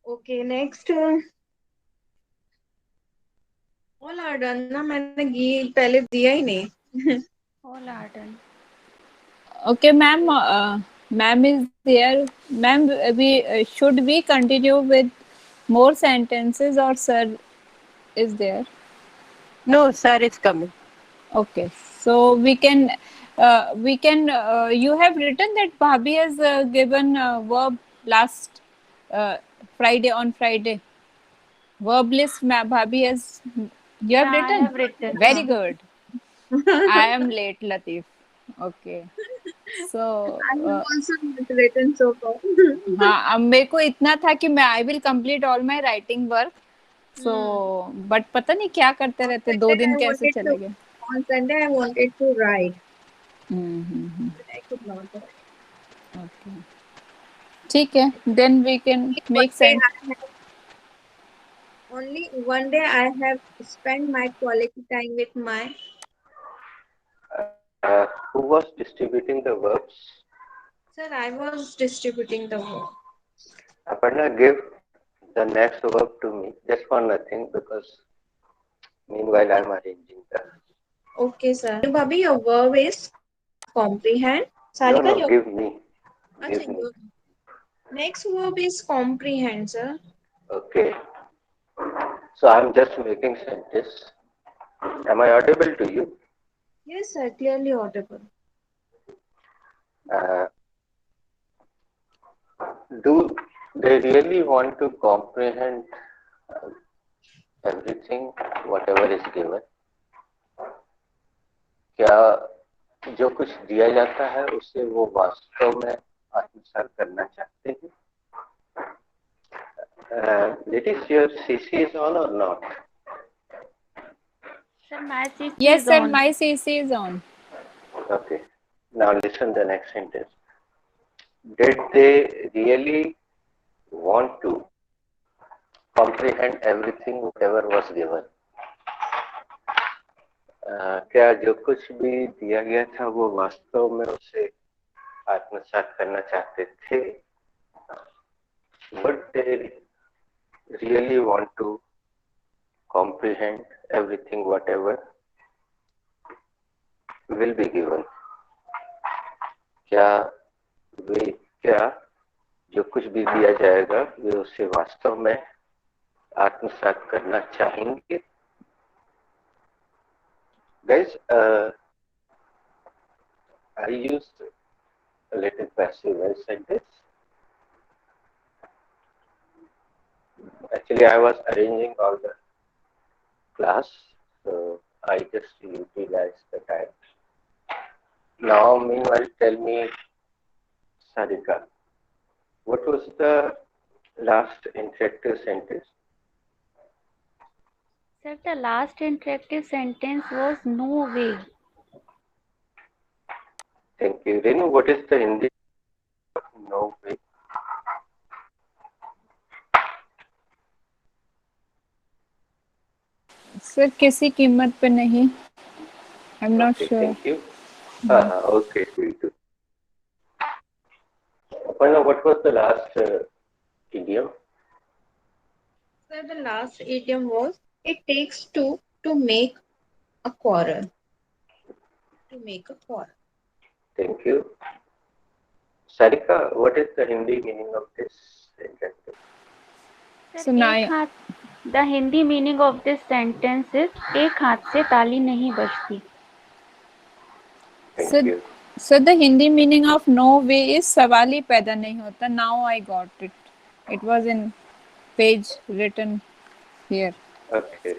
Okay, next. All are done ना, मैंने पहले दिया ही नहीं. All are done. Okay, ma'am. Ma'am is there. Ma'am, we should we continue with more sentences or sir is there? No, sir is coming. Okay, so we can. You have written that Bhabhi has given verb last uh, Friday on Friday. Verb list, Bhabhi has. You have Yeah, I written. have written. Very हाँ. good. I am late, Latif. Okay. So I have also not written so far. हाँ, अब मेरे को इतना था कि मैं I will complete all my writing work. So but पता नहीं क्या करते On रहते, दो Sunday दिन I कैसे wanted to चले गए. on Sunday I wanted to write, hmm. but I could not write. Okay, ठीक है. Then we can One make day sense. I have only one day I have spent my quality time with my Who was distributing the verbs? sir. I was distributing the work. Aparna, give the next verb to me, just for nothing, because meanwhile I'm arranging the. Okay, sir. Bhabhi, your verb is comprehend. Sarika, No, your no, give me. Acha, Give me. your next verb is comprehend, sir. Okay. So I'm just making sentence. Am I audible to you? Yes, sir. Clearly audible. Uh, do they really want to comprehend uh, everything, whatever is given? क्या जो कुछ दिया जाता है उसे वो वास्तव में आत्मसात करना चाहते हैं? That is, your CC is on or not? Sir, my CC Yes is sir, on. my CC is on. Okay. Now listen the next sentence. Did they really want to comprehend everything whatever was given? क्या जो कुछ भी दिया गया था वो वास्तव में उसे आत्मसात करना चाहते थे? Would they really want to comprehend everything whatever will be given? क्या वे क्या जो कुछ भी दिया जाएगा वे उसे वास्तव में आत्मसात करना चाहेंगे? Guys, I used a little passive voice sentence. Actually, I was arranging all the class, so I just utilized the time. Now, meanwhile, tell me, Sarika, what was the last interactive sentence? Sir, the last interactive sentence was no way. Thank you. Renu, what is the Hindi? No way. Sir किसी कीमत पे नहीं. I am not Okay, sure. thank you. Okay, we do. Aparna, what was the last idiom? Sir, the last idiom was it takes two to make a quarrel. To make a quarrel. Thank you. Sarika, what is the Hindi meaning of this sentence? Sir, So now एक हाथ. The Hindi meaning of this sentence is एक हाथ से ताली नहीं बजती. Thank so you. so the Hindi meaning of no way is सवाल ही पैदा नहीं होता. Now I got it. It was in page written here. Okay.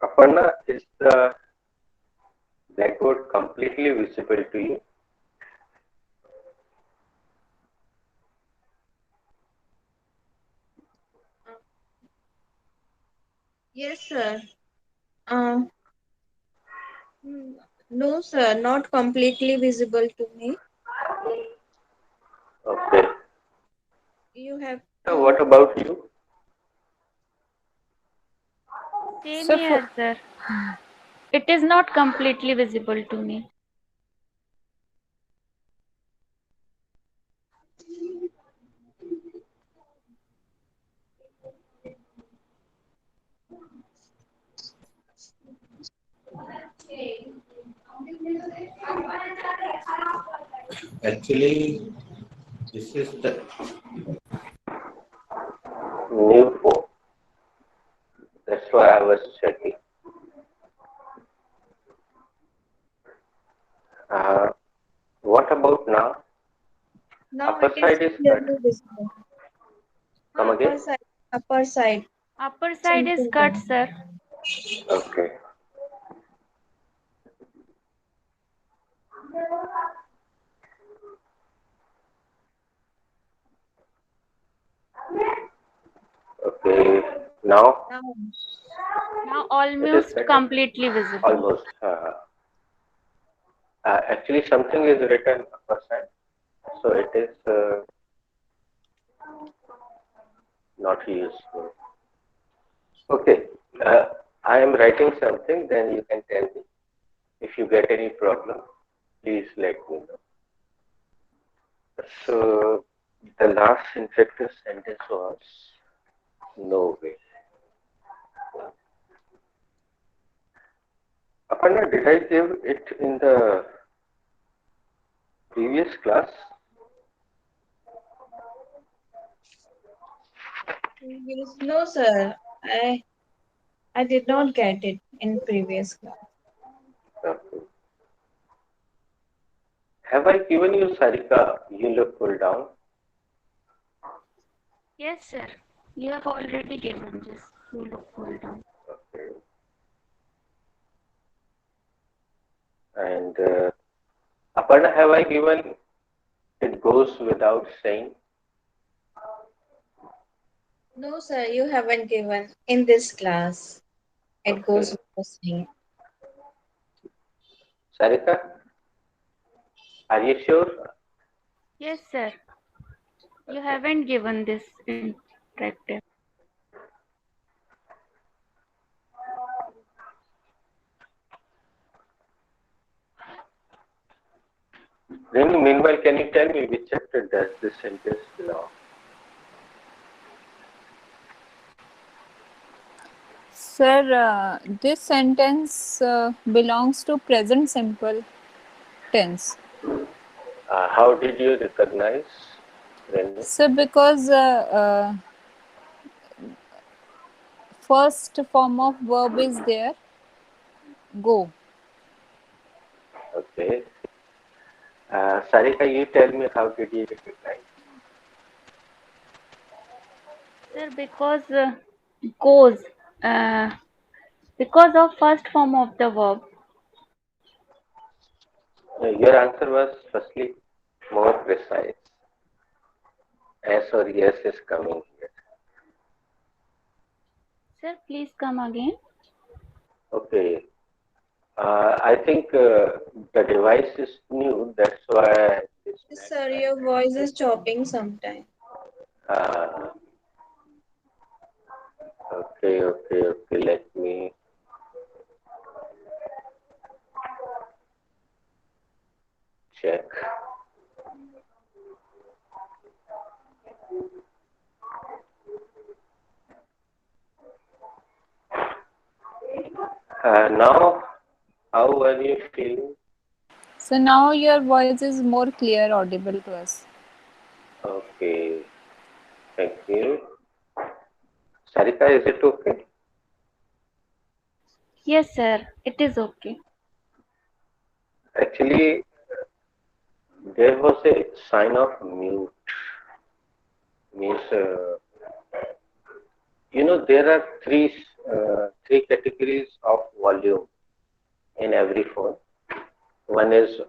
Aparna, is the blackboard completely visible to you? Yes, sir. Uh, no, sir, not completely visible to me. Okay. You have So to. what about you? Same So here, sir. It is not completely visible to me. Actually, this is the new form. That's why I was checking. What about now? Now Upper it is side is cut. clearly visible. Come Upper again? side, upper side. Upper side is Center cut, one. sir. Okay. Okay. Now Now, Now it is almost better. completely visible. Almost. Actually, something is written upper side, so it is not useful. Okay. I am writing something. Then you can tell me if you get any problem. Please let me know. So the last infected sentence was no way. Aparna, did I give it in the previous class? no, sir. I did not get it in previous class. Okay. Have I given you Sarika? You look pull down. Yes, sir. You have already given this. You look full down. Okay. And Aparna, have I given it goes without saying? No, sir, you haven't given in this class. It goes Okay. without saying. Sarika, are you sure? Yes, sir. You haven't given this interactive. Then meanwhile, can you tell me which chapter does this sentence belong? Sir, this sentence belongs to present simple tense. How did you recognize? Renu? So because first form of verb is there, go. Okay. Sarika, you tell me how did you recognize? Sir, because goes. Uh, because of first form of the verb. Your answer was firstly more precise. S or yes is coming here. Sir, please come again. Okay. I think the device is new. That's why this Yes, sir, your voice is chopping sometime. uh, okay. Let me check. Now, how are you feeling? So now your voice is more clear, audible to us. Okay. Thank you. Sarika, is it okay? Yes, sir. It is okay. Actually, there was a sign of mute. Means, there are three categories of volume in every phone. One is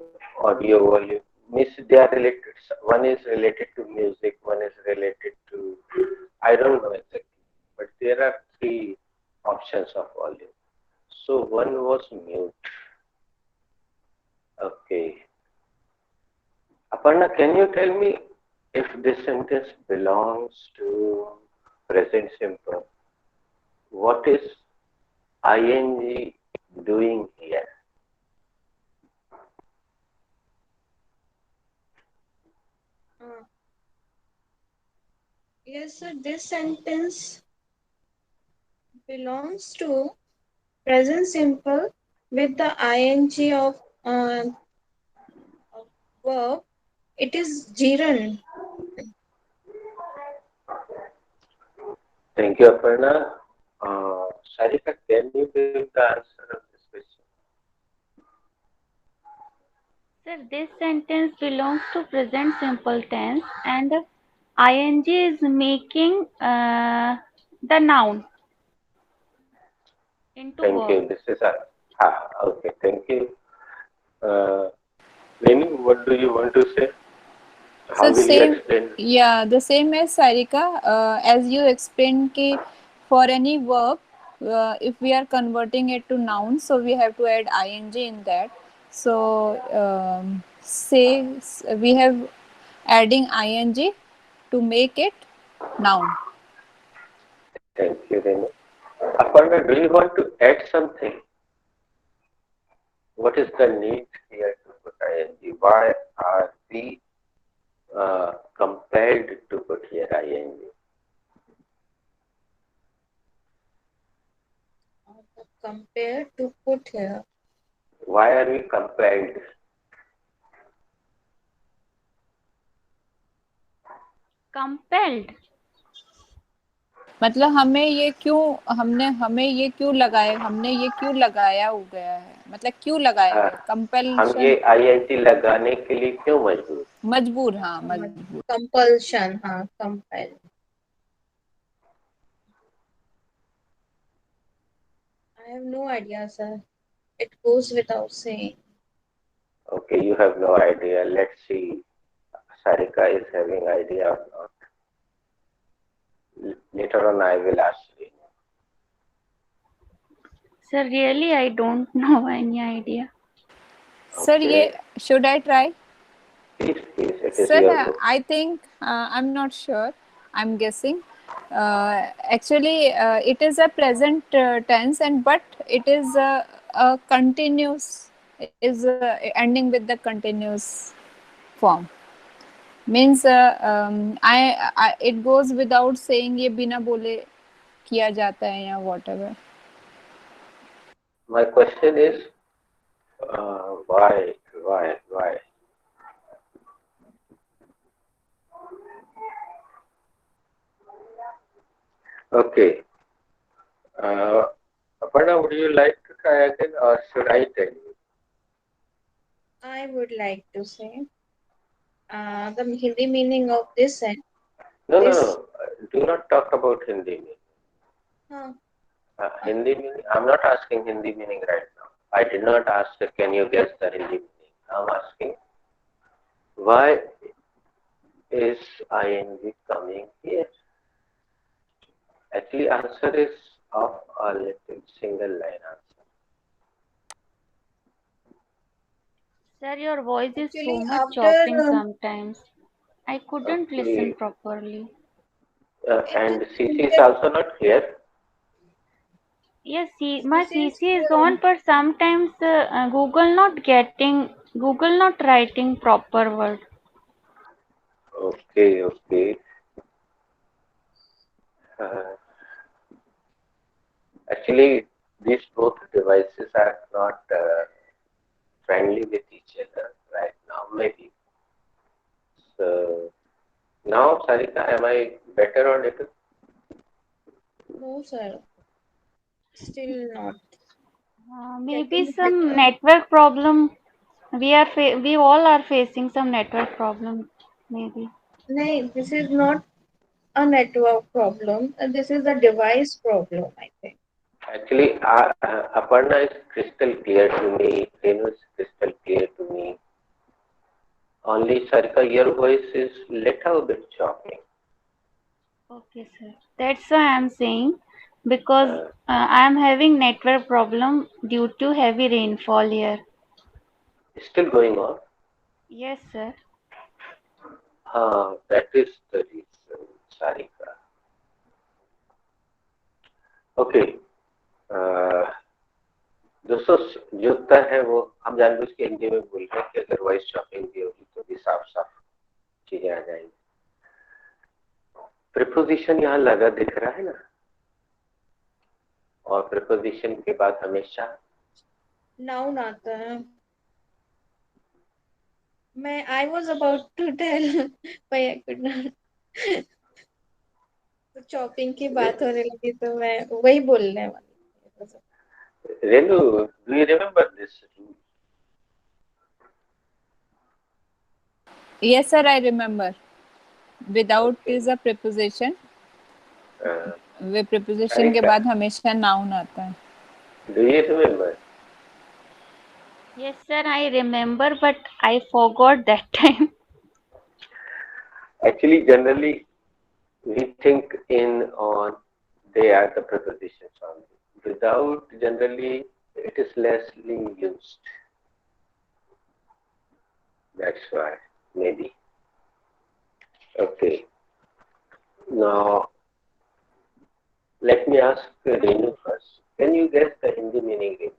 audio volume. Means they are related. One is related to music. One is related to I don't know exactly, but there are three options of volume. So one was mute. Okay. Aparna, can you tell me if this sentence belongs to present simple? What is ing doing here? Uh, yes, sir, this sentence belongs to present simple with the ing of verb It is Jiran. Thank you, Aparna. Sarika, can you give the answer of this question? Sir, this sentence belongs to present simple tense and ing is making the noun into Thank verb. you. This is okay. Thank you. Venu, what do you want to say? How So will you same, explain? yeah, the same as Sarika, as you explained ki for any verb, if we are converting it to noun, so we have to add ing in that. So say we have adding ing to make it noun. Thank you, Venu. Aparna, do you want to add something? What is the need here to put ing? Why are we compelled to put here ing? Compare to put here. Why are we compelled? Compelled. मतलब हमें ये क्यों हमने ये क्यों लगाया हो गया है, मतलब क्यों लगाया हाँ, है, हम कंपल्शन, ये ing लगाने के लिए क्यों मजबूर? मजबूर, हाँ मजबूर. Compulsion. Compel. I have no idea, sir. It goes without saying. Okay, you have no idea. Let's see. Sarika is having idea or not. Later on, I will ask you. Sir, really, I don't know any idea. Sir, ये should I try? Please, it is Sir, your book. I think I'm not sure. I'm guessing. Actually, it is a present tense, and but it is a continuous, is ending with the continuous form. Means I it goes without saying, ये बिना बोले किया जाता है या whatever. My question is, why? Okay. Aparna, would you like to try again, or should I tell you? I would like to say the Hindi meaning of this sentence. No. Do not talk about Hindi meaning. Huh. Hindi meaning. I'm not asking Hindi meaning right now. I did not ask. Can you guess the Hindi meaning? I'm asking, why is ing coming here? Actually, answer is of a little single line answer. Sir, your voice is so Actually, much after chopping sometimes. I couldn't listen Okay. properly. And CC is also not clear. Yes, my CC is CC is clear. on, but sometimes Google not writing proper word. Okay. Actually, these both devices are not friendly with each other right now, maybe. So now, Sarika, am I better or little? No, sir. Still not. Maybe Getting some better. network problem. We all are facing some network problem. Maybe. No, this is not a network problem. This is a device problem, I think. Actually, Aparna is crystal clear to me. Renu is crystal clear to me. Only Sarika, your voice is little bit chopping. Okay, sir. That's why I'm saying because I'm having network problem due to heavy rainfall here. Still going on. Yes, sir. That is the reason, Sarika. Okay. दोस्तों जो उत्तर है वो हम जानबूझ के हिंदी में बोल रहे हैं कि अगर वॉइस शॉपिंग भी होगी तो भी साफ साफ चीजें आ जाएंगी. प्रिपोजिशन यहाँ लगा दिख रहा है ना, और प्रिपोजिशन के बाद हमेशा Noun आता है. I was about to tell, but I could not. तो चॉपिंग की बात होने लगी तो मैं वही बोलने वाली थी। Renu, do you remember this? Yes, sir, I remember. Without Okay. is a preposition. Uh, way preposition के Sarika, बाद हमेशा noun आता है. do you remember? Yes, sir, I remember, but I forgot that time. Actually, generally, we think in on they are the prepositions only. Without, generally, it is lessly used. That's why, maybe. Okay. Now, let me ask Renu first. Can you guess the Hindi meaning, Renu?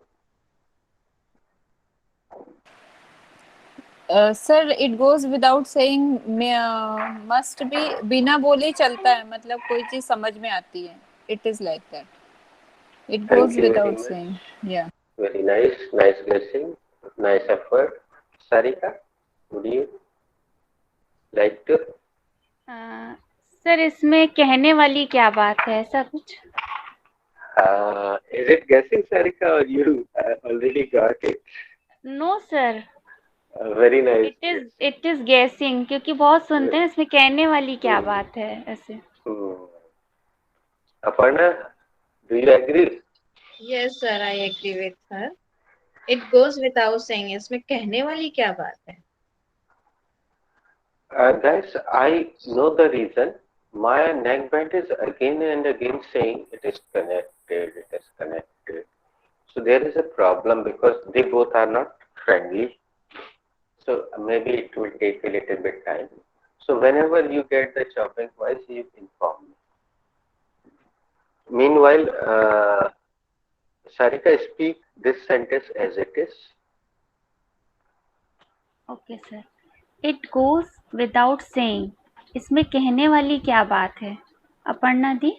Sir it goes without saying must be बिना बोले चलता है मतलब कोई चीज समझ में आती है it is like that it Thank goes you very without much. Saying या Very nice. Nice guessing. Nice effort. Sarika, would you like to? Sir इसमें कहने वाली क्या बात है ऐसा कुछ? Is it guessing, Sarika, or you already got it? No sir, Very nice. It is guessing क्योंकि बहुत सुनते हैं इसमें कहने वाली क्या बात है ऐसे. Hmm. Aparna, do you agree? Yes, sir, I agree with her. It goes without saying. इसमें कहने वाली क्या बात है? Guys, I know the reason. My neckband is again and again saying it is connected, it is connected. So there is a problem because they both are not friendly. So maybe it will take a little bit time. So whenever you get the chopping voice, you inform me. Meanwhile, Sarika, speak this sentence as it is. Okay sir. It goes without saying, इसमें कहने वाली क्या बात है? अपर्णा दी.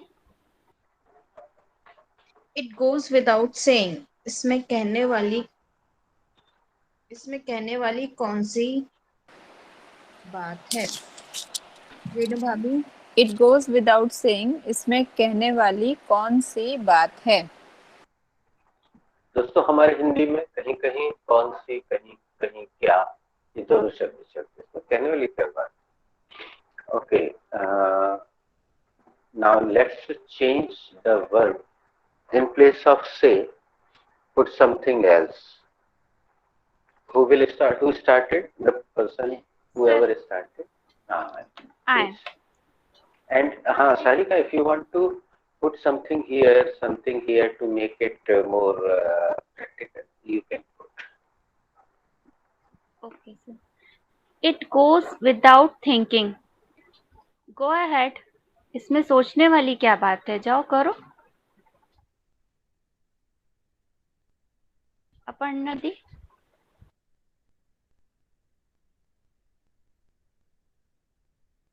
It goes without saying. इसमें कहने वाली कौन सी बात है? रेणु भाभी. इट गोज विदाउट सेइंग इसमें कहने वाली कौन सी बात है? दोस्तों हमारे हिंदी में कहीं कहीं कौन सी कहीं कहीं क्या ये दोनों शब्द शब्द इसमें कहने वाली क्या बात. Okay, now let's change the verb in place of say put something else. Who will start? Who started? The person, whoever started. I. And Sarika, if you want to put something here to make it more practical, you can put. Okay sir. It goes without thinking. Go ahead. इसमें सोचने वाली क्या बात है? जाओ करो. अपर्णा दी.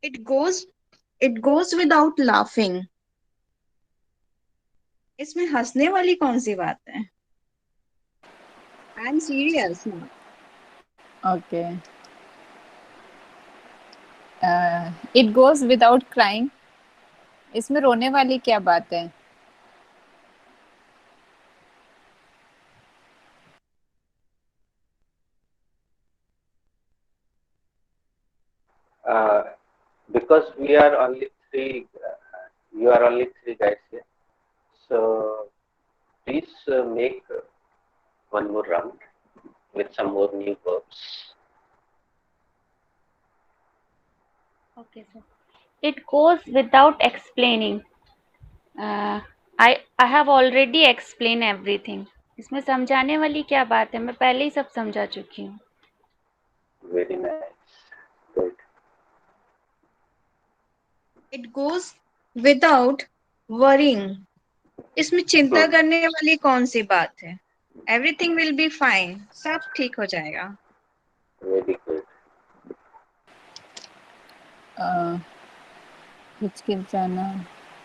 It goes without laughing. इसमें हंसने वाली कौन सी बात है? I'm serious now. Okay. It goes without crying इसमें रोने वाली क्या बात है? Because we are only three, you are only three guys here. So please make one more round with some more new verbs. Okay sir. It goes without explaining. I have already explain everything. इसमें समझाने वाली क्या बात है? मैं पहले ही सब समझा चुकी हूँ. Very nice. Good. It goes without worrying. इसमें चिंता करने वाली कौन सी बात है? Everything will be fine. सब ठीक हो जाएगा. Very good. हिचकिचाना.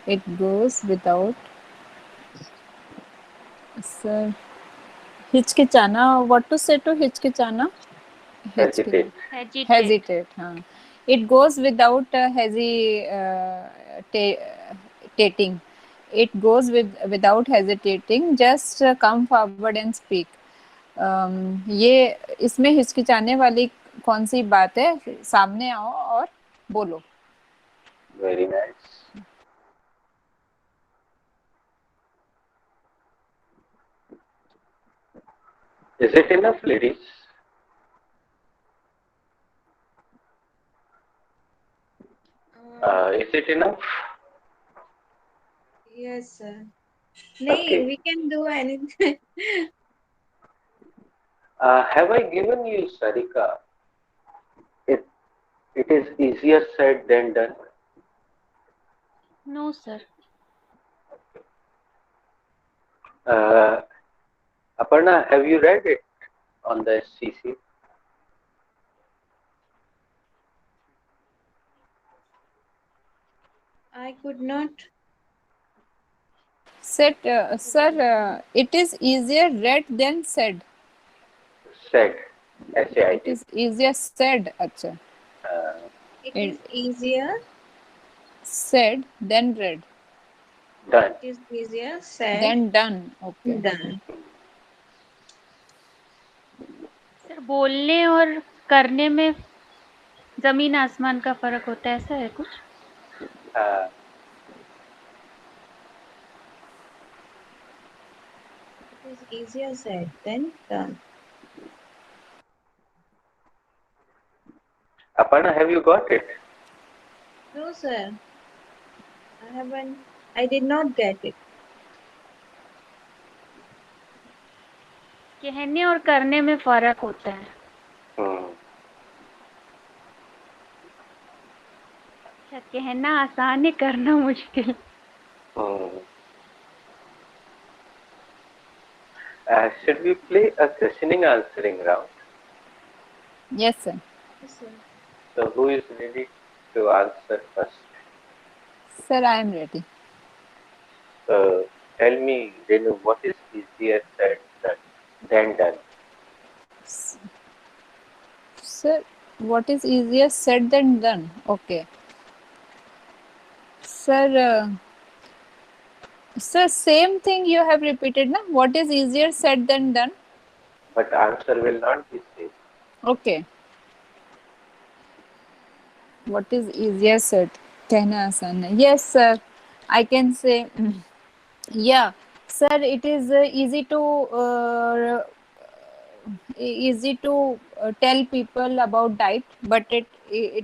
इट गोज विदाउट सर हिचकिचाना. व्हाट टू से टू हिचकिचाना? Hesitate. Hesitate. It goes without hesitating. It goes without hesitating. Just come forward and speak. ये इसमें हिचकिचाने वाली कौन सी बात है? सामने आओ और बोलो. Very nice. Is it enough, ladies? Is it enough? Yes, sir. नहीं, Okay. we can do anything. Have I given you, Sarika? It is easier said than done. No, sir. Aparna, have you read it on the SCC? I could not. Said, sir, it is easier read than said. Said. S-A-I-D. It is easier said. अच्छा. It is easier. Said than read. Done. It is easier said Then done. Okay. done. Sir बोलने और करने में जमीन आसमान का फर्क होता है, ऐसा है कुछ? It is easier said than done. Aparna, have you got it? No, sir. I haven't. I did not get it. कहने और करने में फर्क होता है. अच्छा, कहना आसान है, करना मुश्किल. Should we play a questioning answering round? Yes, sir. Yes, sir. So who is ready to answer first? Sir, I am ready. Tell me, Renu, what is easier said than done? Sir, what is easier said than done? Okay. Sir, sir, same thing you have repeated, na? What is easier said than done? But answer will not be same. Okay. What is easier said? कहना आसान है. Yes, sir. I can say, yeah, sir. It is easy to tell people about diet, but it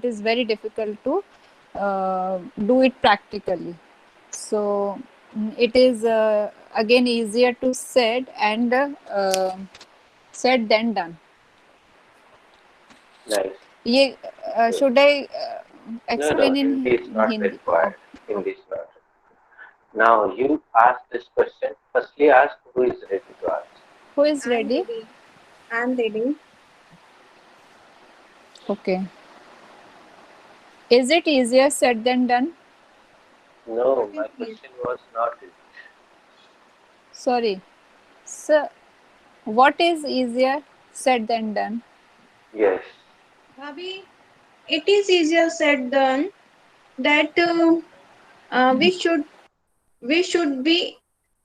is very difficult to do it practically. So it is again easier to said and said than done. Nice. ये should I explain No, in Hindi is not Hindi? required. Hindi is not. Now you ask this question. Firstly, ask who is ready to answer. Who is I'm ready? ready. I'm ready. Okay. Is it easier said than done? No, What my is question was not it. Sorry. Sir, what is easier said than done? Yes. Bhabhi, it is easier said than that we should be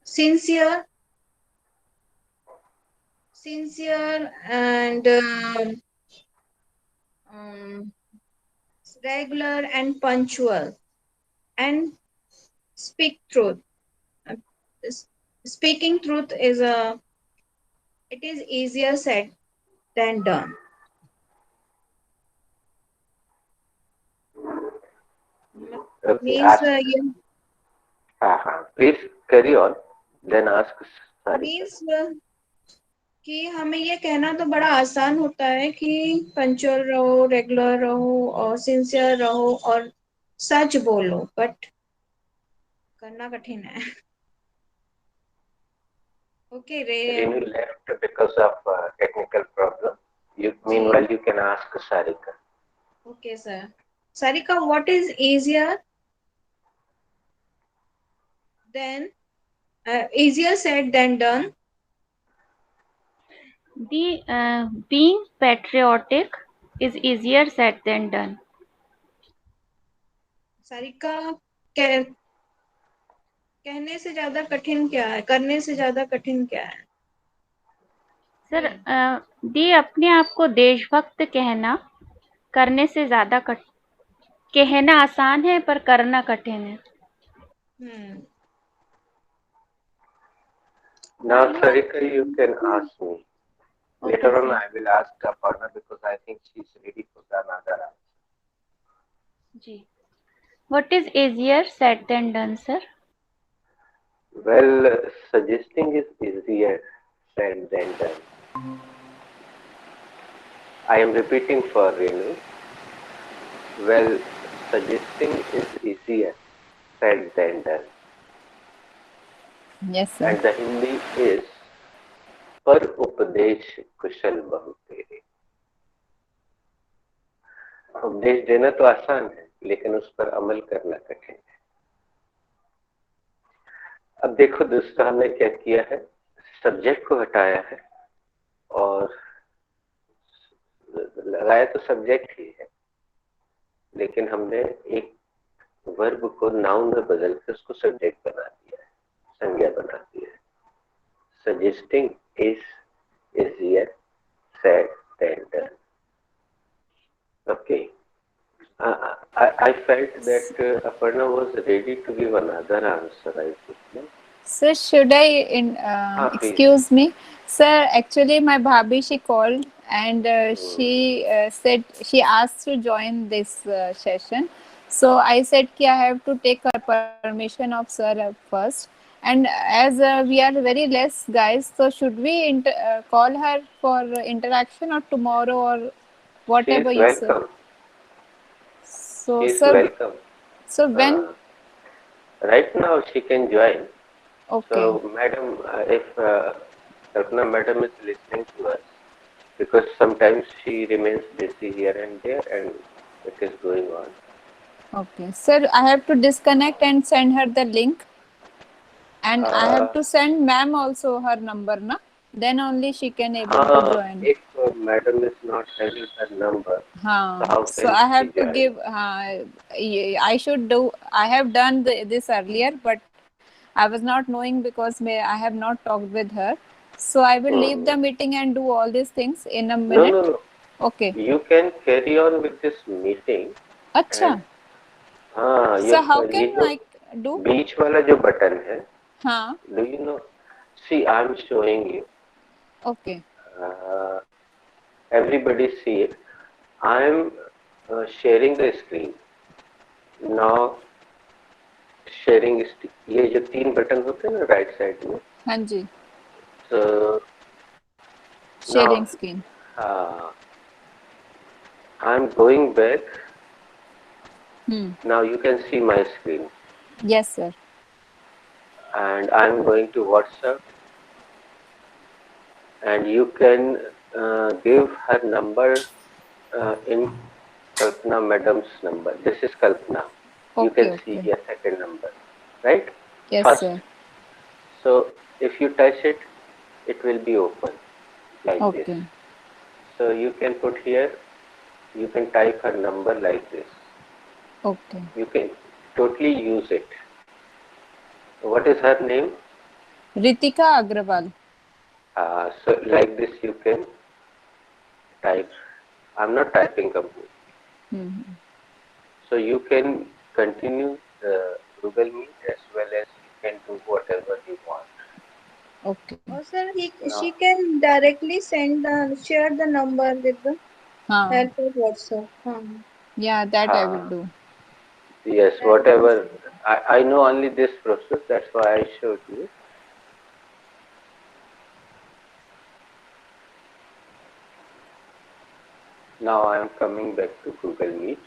sincere and um, regular and punctual and speak truth. Uh, Speaking truth is it is easier said than done. Okay. Means Please carry on. Then ask Sarika. means कि हमें ये कहना तो बड़ा आसान होता है कि पंचुअल रहो, रेगुलर रहो और सिंसियर रहो और सच बोलो, बट करना कठिन है. Okay, Renu left because of technical problem. Meanwhile, you can ask Sarika. Okay, sir. Sarika, what is easier than easier said than done? Being patriotic is easier said than done. Sarika, कह, कहने से ज्यादा कठिन क्या है, करने से ज्यादा कठिन क्या है? सर, दी अपने आप को देशभक्त कहना करने से ज्यादा कहना आसान है पर करना कठिन है. Now, Sarika, you can ask me. Later on, I will ask Aparna because I think she's ready for another answer. Ji. What is easier said than done, sir? Well, suggesting is easier said than done. I am repeating for Renu. Well, suggesting is easier said than done. Yes, sir. And the Hindi is पर उपदेश कुशल बहु तेरे. उपदेश देना तो आसान है लेकिन उस पर अमल करना कठिन है. अब देखो दूसरा हमने क्या किया है, सब्जेक्ट को हटाया है और लगाया तो सब्जेक्ट ही है, लेकिन हमने एक वर्ब को नाउन में बदल के उसको सब्जेक्ट बना दिया है, संज्ञा बना दिया है. Suggesting is easier said than done. Okay. I felt that Aparna was ready to give another answer. I think. No? Sir, should I excuse me? Sir, actually my bhabhi, she called and she said she asked to join this session. So I said ki I have to take her permission of sir first. And as we are very less guys, so should we call her for interaction or tomorrow or whatever She you is say? welcome. So She is sir, welcome. so when? Right now she can join. Okay. So madam, if Kalpana madam is listening to us, because sometimes she remains busy here and there and it is going on. Okay. Sir, I have to disconnect and send her the link. And I have to send ma'am also her number, na? Then only she can able to join. If madam is not having her number, so I have to give. I should do. I have done this earlier, but I was not knowing because I have not talked with her. So I will leave the meeting and do all these things in a minute. No. Okay. You can carry on with this meeting. अच्छा. So how can I do? बीच वाला जो button है. हाँ. Do you know? See, I am showing you. Okay. Everybody see it. I am sharing the screen. Now sharing ये जो तीन button होते हैं ना राइट साइड में. हाँ जी. So sharing screen. I am going back. Now you can see my screen. Yes, sir. And I am going to WhatsApp. And you can give her number in Kalpana madam's number. This is Kalpana. You can see a second number, right? Yes, first. Sir. So if you touch it, it will be open like this. So you can put here, you can type her number like this. Okay. You can totally use it. What is her name? Ritika Agrawal. So like this you can type. I'm not typing completely. So you can continue the Google Meet as well as you can do whatever you want. Okay. Oh, sir, she can directly share the number with the help of WhatsApp. Yeah, that I will do. Yes, whatever. I know only this process. That's why I showed you. Now I am coming back to Google Meet.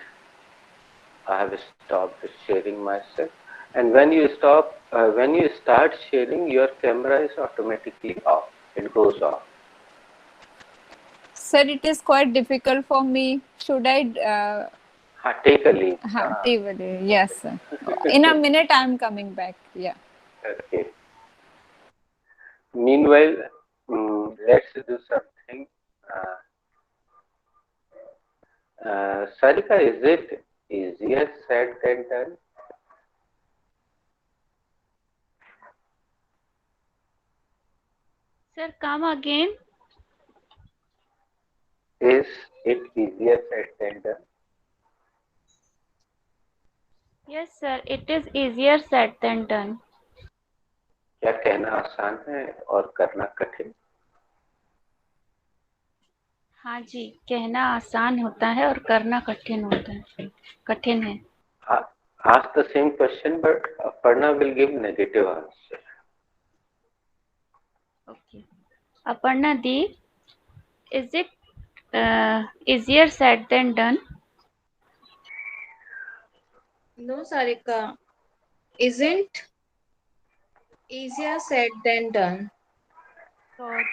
I have stopped sharing myself. And when you start sharing, your camera is automatically off. It goes off. Sir, it is quite difficult for me. Should I take a leave? Yes, sir. In a minute, I am coming back. Yeah. Okay. Meanwhile, let's do something. think, Sarika, is it easier said than done? Sir, come again. Is it easier said than done? Yes, sir. It is easier said than done. क्या कहना आसान है और करना कठिन? हाँ जी, कहना आसान होता है और करना कठिन होता है, कठिन है। Ask the same question, but Aparna will give negative answer. Okay. Aparna Di, is it easier said than done? No, Sarika, isn't easier said than done. Sorry.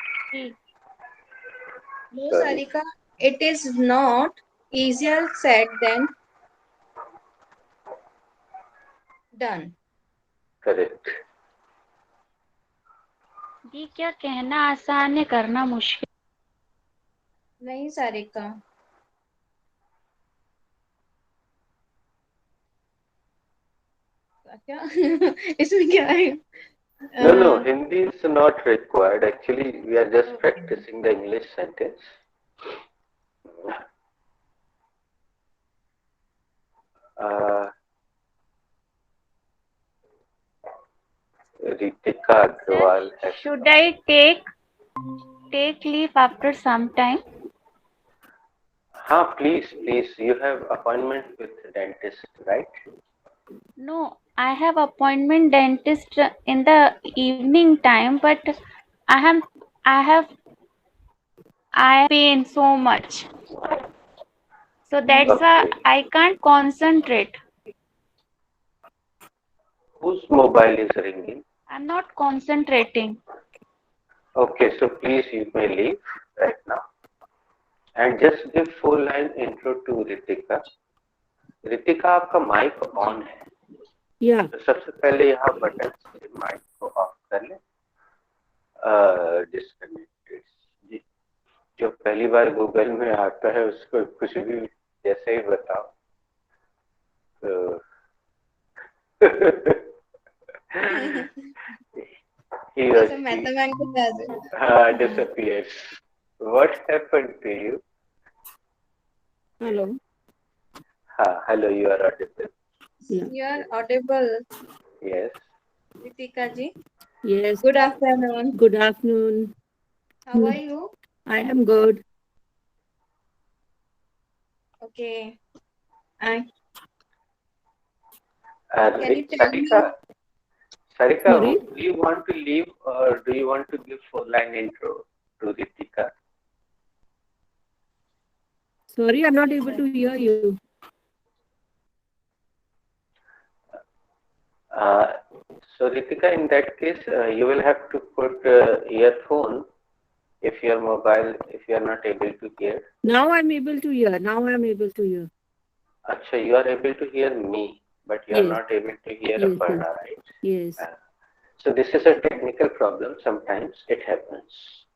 No, Sorry. Sarika, it is not easier said than done. Correct. दी, क्या कहना आसान है करना मुश्किल? नहीं सारिका, क्या इसमें क्या है? No, Hindi is not required. Actually, we are just practicing the English sentence. Ritika Agrawal has. Should I take leave after some time? Please. You have appointment with dentist, right? No, I have appointment dentist in the evening time, but I have pain so much. So that's why I can't concentrate. Whose mobile is ringing? I'm not concentrating. Okay, so please you may leave right now. And just give full line intro to Ritika. Ritika आपका mic on है तो सबसे पहले यहाँ button से mic को of कर ले डिस्कनेक्टेड जी जो पहली बार गूगल में आता है उसको कुछ भी जैसे ही बताओ तो he or she disappears. What happened to you? Hello. Hello, you are audible. You are audible. Yes. Ritika ji. Yes. Good afternoon. Good afternoon. How are you? I am good. Okay. Can you tell me? Sarika, do you want to leave or do you want to give full line intro to Ritika? Sorry, I'm not able to hear you. So Ritika, in that case, you will have to put earphone if your mobile, if you are not able to hear. Now I'm able to hear. Acha, you are able to hear me, but you are not able to hear Aparna, right? Yes. So this is a technical problem. Sometimes it happens.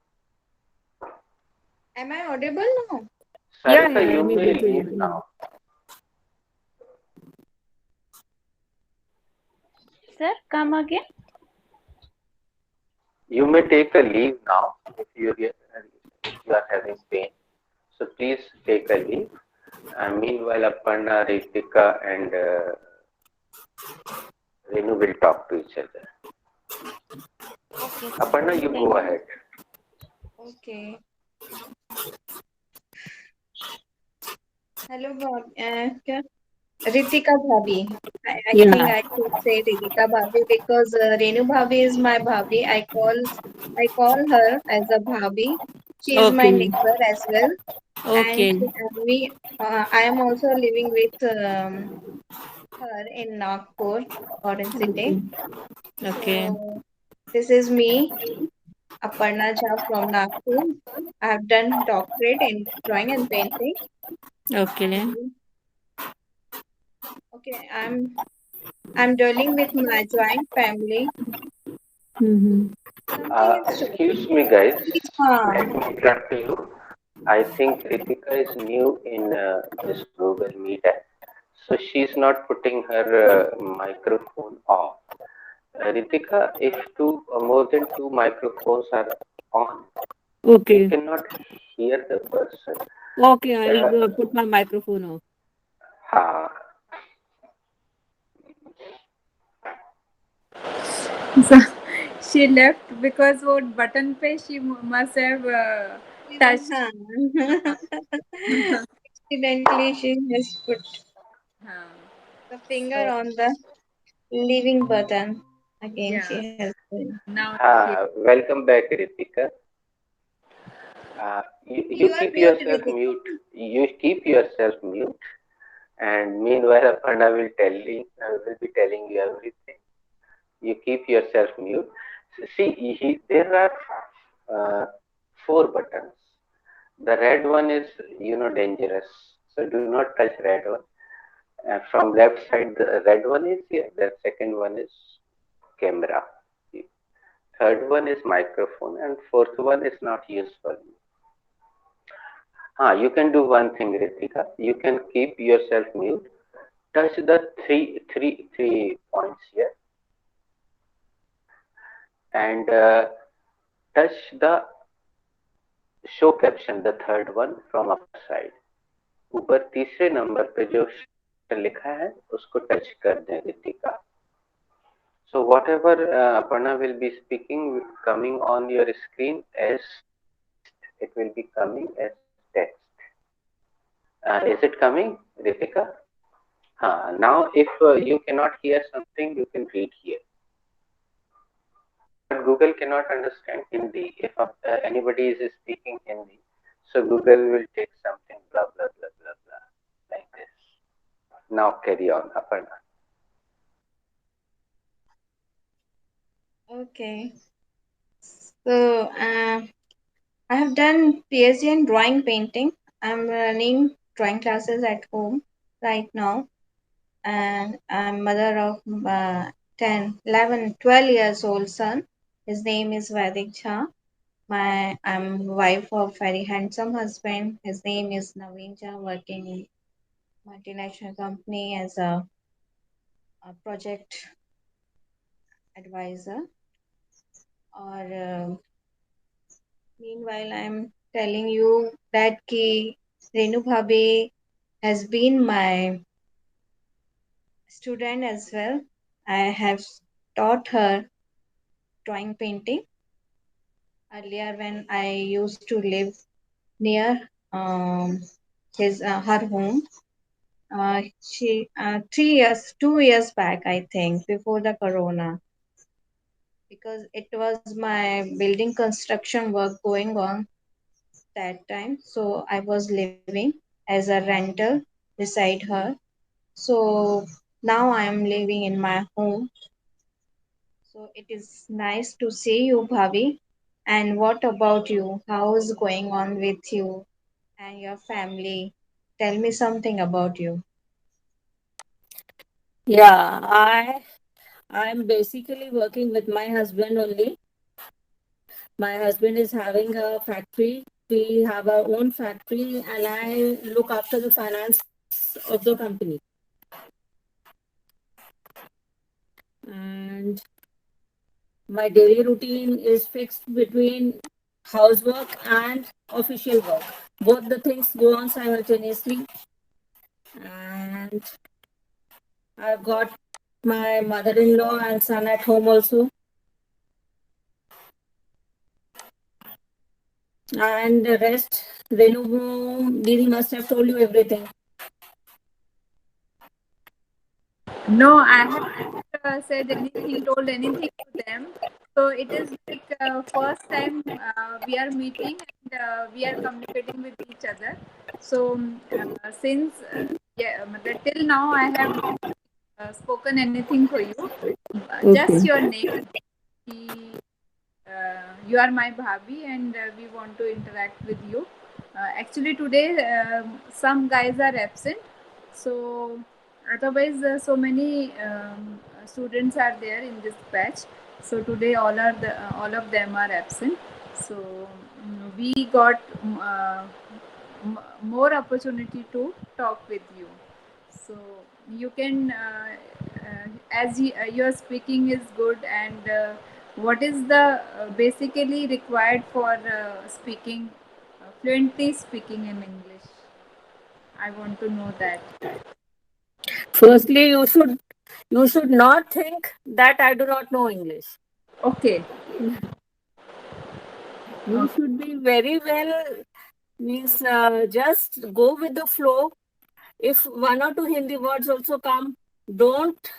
Am I audible now? Sarika, you may leave now. Sir, come again. You may take a leave now if you are having pain. So please take a leave. Meanwhile, Aparna, Ritika, and Renu will talk to each other. Okay. Aparna, you go ahead. Okay. Hello, Ritika Bhabhi. I think I could say Ritika Bhabhi because Renu Bhabhi is my Bhabhi. I call her as a Bhabhi. She is my neighbor as well. Okay. And I am also living with her in Nagpur, Orange City. Okay. So, this is me, Aparna Jha from Nagpur. I have done doctorate in drawing and painting. Okay. Okay, I'm dealing with my joint family. Mm-hmm. Something is Excuse me, guys. हाँ. Let me interrupt you. I think Ritika is new in this Google Meet app, so she's not putting her microphone off. Ritika, if more than two microphones are on, you Okay. cannot hear the person. Okay, Uh, I'll put my microphone off. uh, So she left because वो button पे she must have touched. हाँ. Accidentally, she has put हाँ. the finger So on the leaving button. Again, yeah, she has done. now she. welcome back, Ritika. You You are keep mute, yourself Ritik. mute. You keep yourself mute, and meanwhile, Aparna will be telling you everything. You keep yourself mute. See, there are uh, four buttons. The red one is, dangerous. So do not touch red one. From left side, the red one is here. The second one is camera. Third one is microphone, and fourth one is not useful. You can do one thing, Ritika. You can keep yourself mute. Touch the three points here, and touch the show caption, the third one from upper side. ऊपर तीसरे number पे जो लिखा है उसको touch कर दें Ritika. So whatever Aparna will be speaking coming on your screen as text, it will be coming as text. Is it coming, Ritika? Now if you cannot hear something, you can read here. But Google cannot understand Hindi. If anybody is speaking Hindi, so Google will take something blah blah blah blah blah like this. Now carry on, Aparna. Okay. So, I have done PhD in drawing painting. I'm running drawing classes at home right now, and I'm mother of 10, 11, 12 years old son. His name is Vaidik Jha. I'm wife of very handsome husband. His name is Naveen Jha, working in multinational company as a project advisor. Or meanwhile, I'm telling you that ki Renu Bhabi has been my student as well. I have taught her drawing painting earlier when I used to live near his her home. She 3 years, 2 years back, I think, before the corona, because it was my building construction work going on that time. So I was living as a rental beside her. So now I am living in my home. So it is nice to see you, Bhavi. And what about you? How is going on with you and your family? Tell me something about you. Yeah, I'm basically working with my husband only. My husband is having a factory. We have our own factory, and I look after the finance of the company. And my daily routine is fixed between housework and official work. Both the things go on simultaneously. And I've got my mother-in-law and son at home also. And the rest, Renu Didi must have told you everything. No, I haven't said anything, told anything to them. So it is like first time we are meeting and we are communicating with each other. So since yeah, till now I have not spoken anything for you. Just Okay. your name. You are my bhabhi and we want to interact with you. Actually, today some guys are absent, so otherwise so many students are there in this batch. So today all of them are absent. So we got more opportunity to talk with you. So you can, your speaking is good, and what is the basically required for speaking fluently speaking in English? I want to know that. Firstly, you should not think that I do not know English. Okay. You Okay. should be very well, means just go with the flow. If one or two Hindi words also come, don't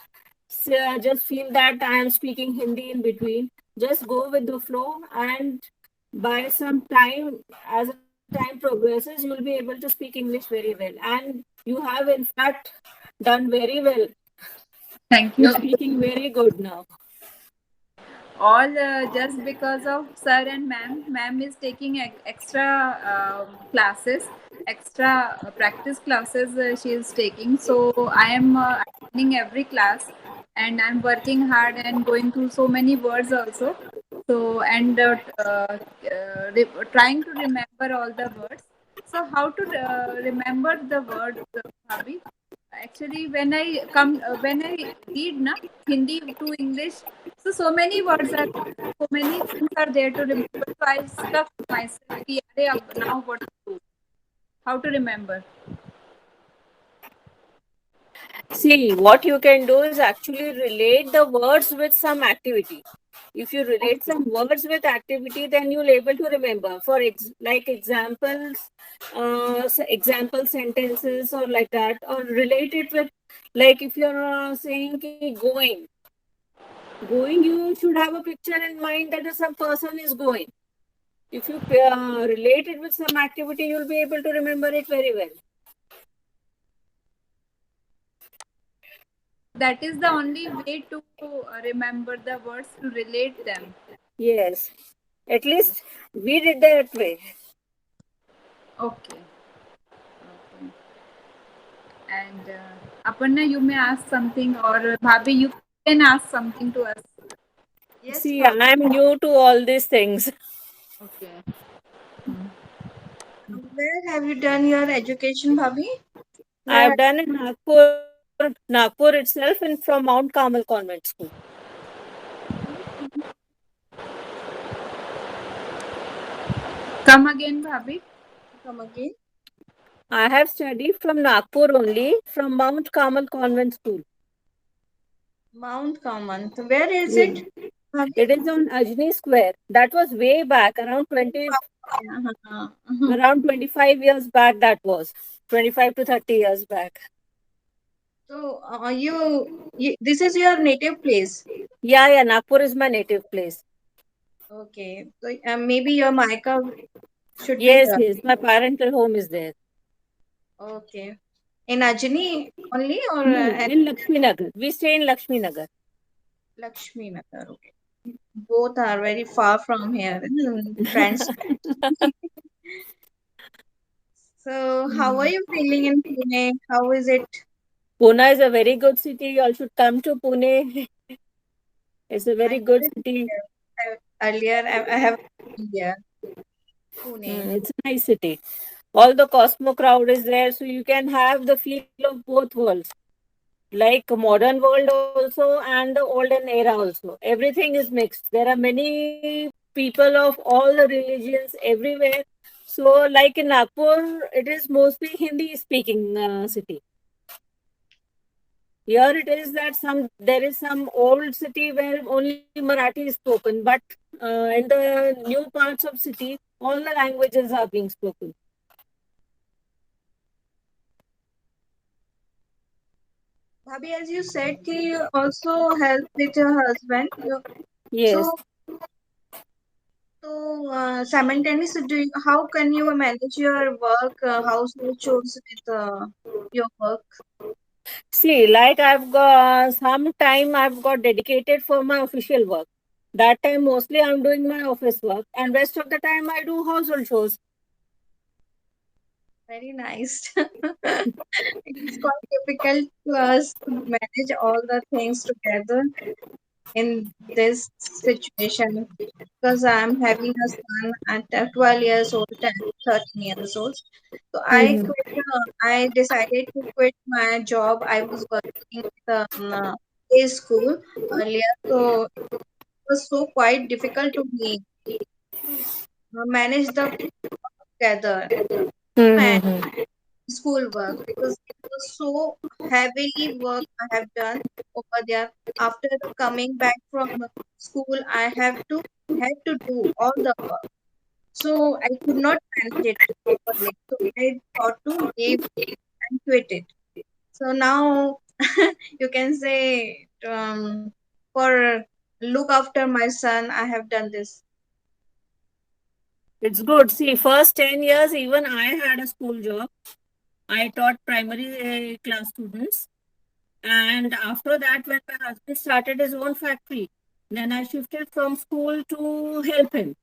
just feel that I am speaking Hindi in between. Just go with the flow, and by some time, as the time progresses, you will be able to speak English very well. And you have, in fact, done very well. Thank You're you. speaking very good now. All just because of sir and ma'am. Ma'am is taking extra classes, extra practice classes she is taking. So I am attending every class, and I'm working hard and going through so many words also. So, and trying to remember all the words. So how to remember the words, Bhabhi? Actually, when I read na Hindi to English, so many words are there, so many things are there to remember. So I stuck myself कि अरे अब now what to do? How to remember? See, what you can do is actually relate the words with some activity. If you relate some words with activity, then you'll able to remember. For like examples, example sentences or like that, or relate it with, like if you're saying ki going, you should have a picture in mind that some person is going. If you relate it with some activity, you'll be able to remember it very well. That is the only way to remember the words, to relate them. Yes, at least we did that way. Okay. Okay. And Aparna, you may ask something, or Bhabhi, you can ask something to us. Yes, See, Bhavya. I'm new to all these things. Okay. Where have you done your education, Bhabhi? Where? I've done in Nagpur itself, and from Mount Carmel Convent School. Come again, Bhabhi. Come again. I have studied from Nagpur only, from Mount Carmel Convent School. Mount Kaman. So where is Yeah. it, Bhabhi? It is on Ajni Square. That was way back, Uh-huh. around 25 years back. That was 25 to 30 years back. So, this is your native place. Yeah, yeah. Nagpur is my native place. Okay. So, maybe your Maika should be Yes, here. yes. My parental home is there. Okay. In Ajni only or No, at in Lakshmi Nagar. We stay in Lakshmi Nagar. Lakshmi Nagar? Okay. Both are very far from here. Friends. So, how are you feeling in Pune? How is it? Pune is a very good city. You all should come to Pune. It's a I very good haven't been city. there. Earlier, I have been there, Pune. It's a nice city. All the Cosmo crowd is there, so you can have the feel of both worlds, like modern world also and the olden era also. Everything is mixed. There are many people of all the religions everywhere. So, like in Nagpur, it is mostly Hindi speaking city. Here it is that there is some old city where only Marathi is spoken, but in the new parts of city, all the languages are being spoken. Bhabhi, as you said, you also help with your husband. Yes. So, simultaneously, how can you manage your work, household chores with your work? See, like I've got some time I've got dedicated for my official work. That time mostly I'm doing my office work, and rest of the time I do household chores. Very nice. It's quite difficult to us to manage all the things together. in this situation because I'm having a son at 12 years old and 13 years old. So I decided to quit my job. I was working at a school earlier, so it was so quite difficult to me manage the together and Mm-hmm. school work because it was so heavily work I have done over there. After coming back from school, had to do all the work. So I could not manage it properly. So I thought to leave and quit it. So now you can say for look after my son, I have done this. It's good. See, first 10 years, even I had a school job. I taught primary class students. And after that, when my husband started his own factory, then I shifted from school to help him.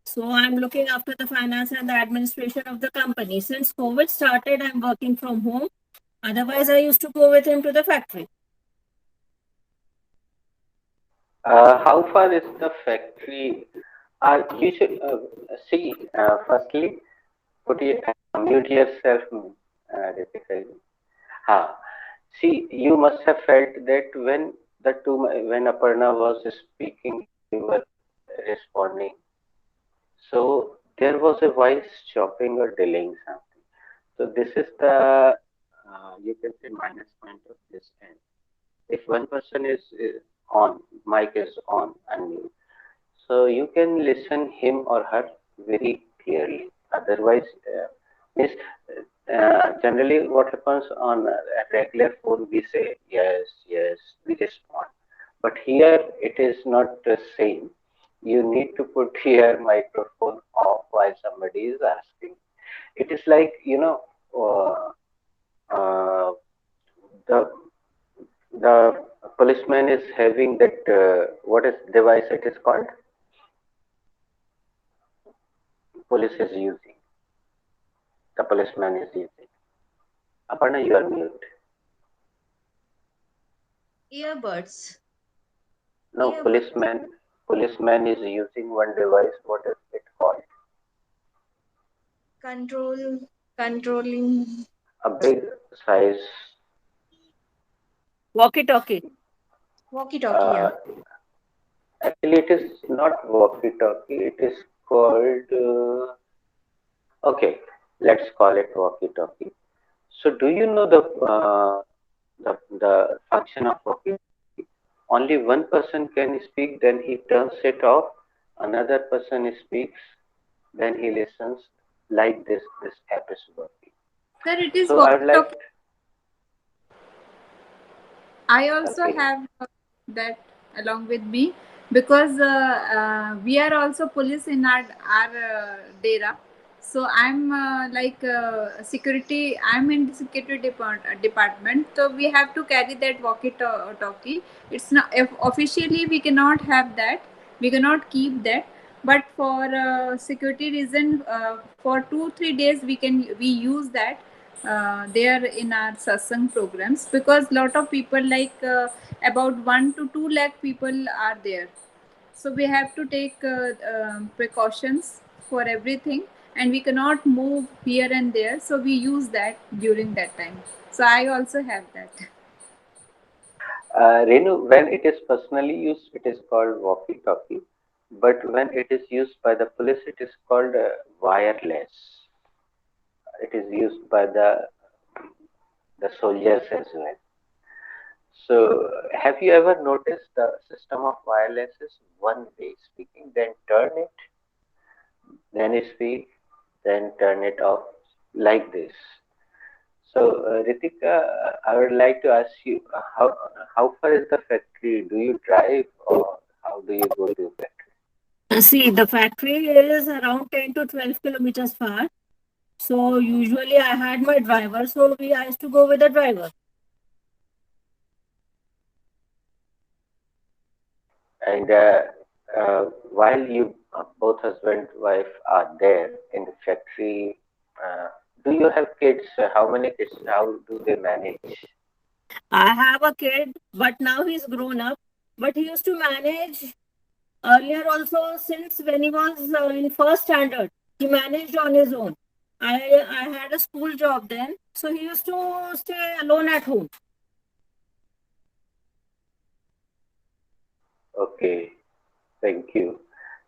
So I'm looking after the finance and the administration of the company. Since COVID started, I'm working from home. Otherwise, I used to go with him to the factory. How far is the factory? You should see. Firstly, mute yourself, Ritika. Ha. See, you must have felt that when Aparna was speaking, you were responding. So there was a voice chopping or delaying something. So this is the you can say minus point of this end. If one person is on, mic is on, unmute, so you can listen him or her very clearly. Otherwise, means generally what happens on a regular phone, we say yes, yes, we respond. But here it is not the same. You need to put your microphone off while somebody is asking. It is like the the policeman is having that what is device it is called? Police is using. The policeman is using. Aparna, you are mute. Earbuds. No, Earbuds. policeman is using one device. What is it called? Controlling A big size. Walkie talkie. walkie-talkie. Uh, Yeah. Actually, it is not walkie-talkie. It is called. Okay, let's call it walkie-talkie. So, do you know the function of walkie-talkie? Only one person can speak, then he turns it off. Another person speaks, then he listens. Like this, this app is working. Sir, it is So, I would like. walkie-talkie. I also Okay. have that along with me because we are also police in our dera. So I'm security. I'm in the security department. So we have to carry that walkie-talkie. It's not if officially we cannot have that. We cannot keep that. But for security reason, for 2-3 days we use that there in our satsang programs because lot of people about 1 to 2 lakh people are there, so we have to take precautions for everything and we cannot move here and there, so we use that during that time. So I also have that. Renu, when it is personally used, it is called walkie-talkie. But when it is used by the police, it is called wireless. It is used by the soldiers as well. So, have you ever noticed the system of wireless is one way speaking, then turn it, then speak, then turn it off, like this. So, Ritika, I would like to ask you how far is the factory? Do you drive or how do you go to factory? See, the factory is around 10 to 12 kilometers far. So usually I had my driver, so I used to go with the driver. And while you both husband wife are there in the factory, uh, do you have kids? How many kids? How do they manage? I have a kid, but now he's grown up. But he used to manage earlier also, since when he was in first standard. He managed on his own. I had a school job then, so he used to stay alone at home. Okay, thank you.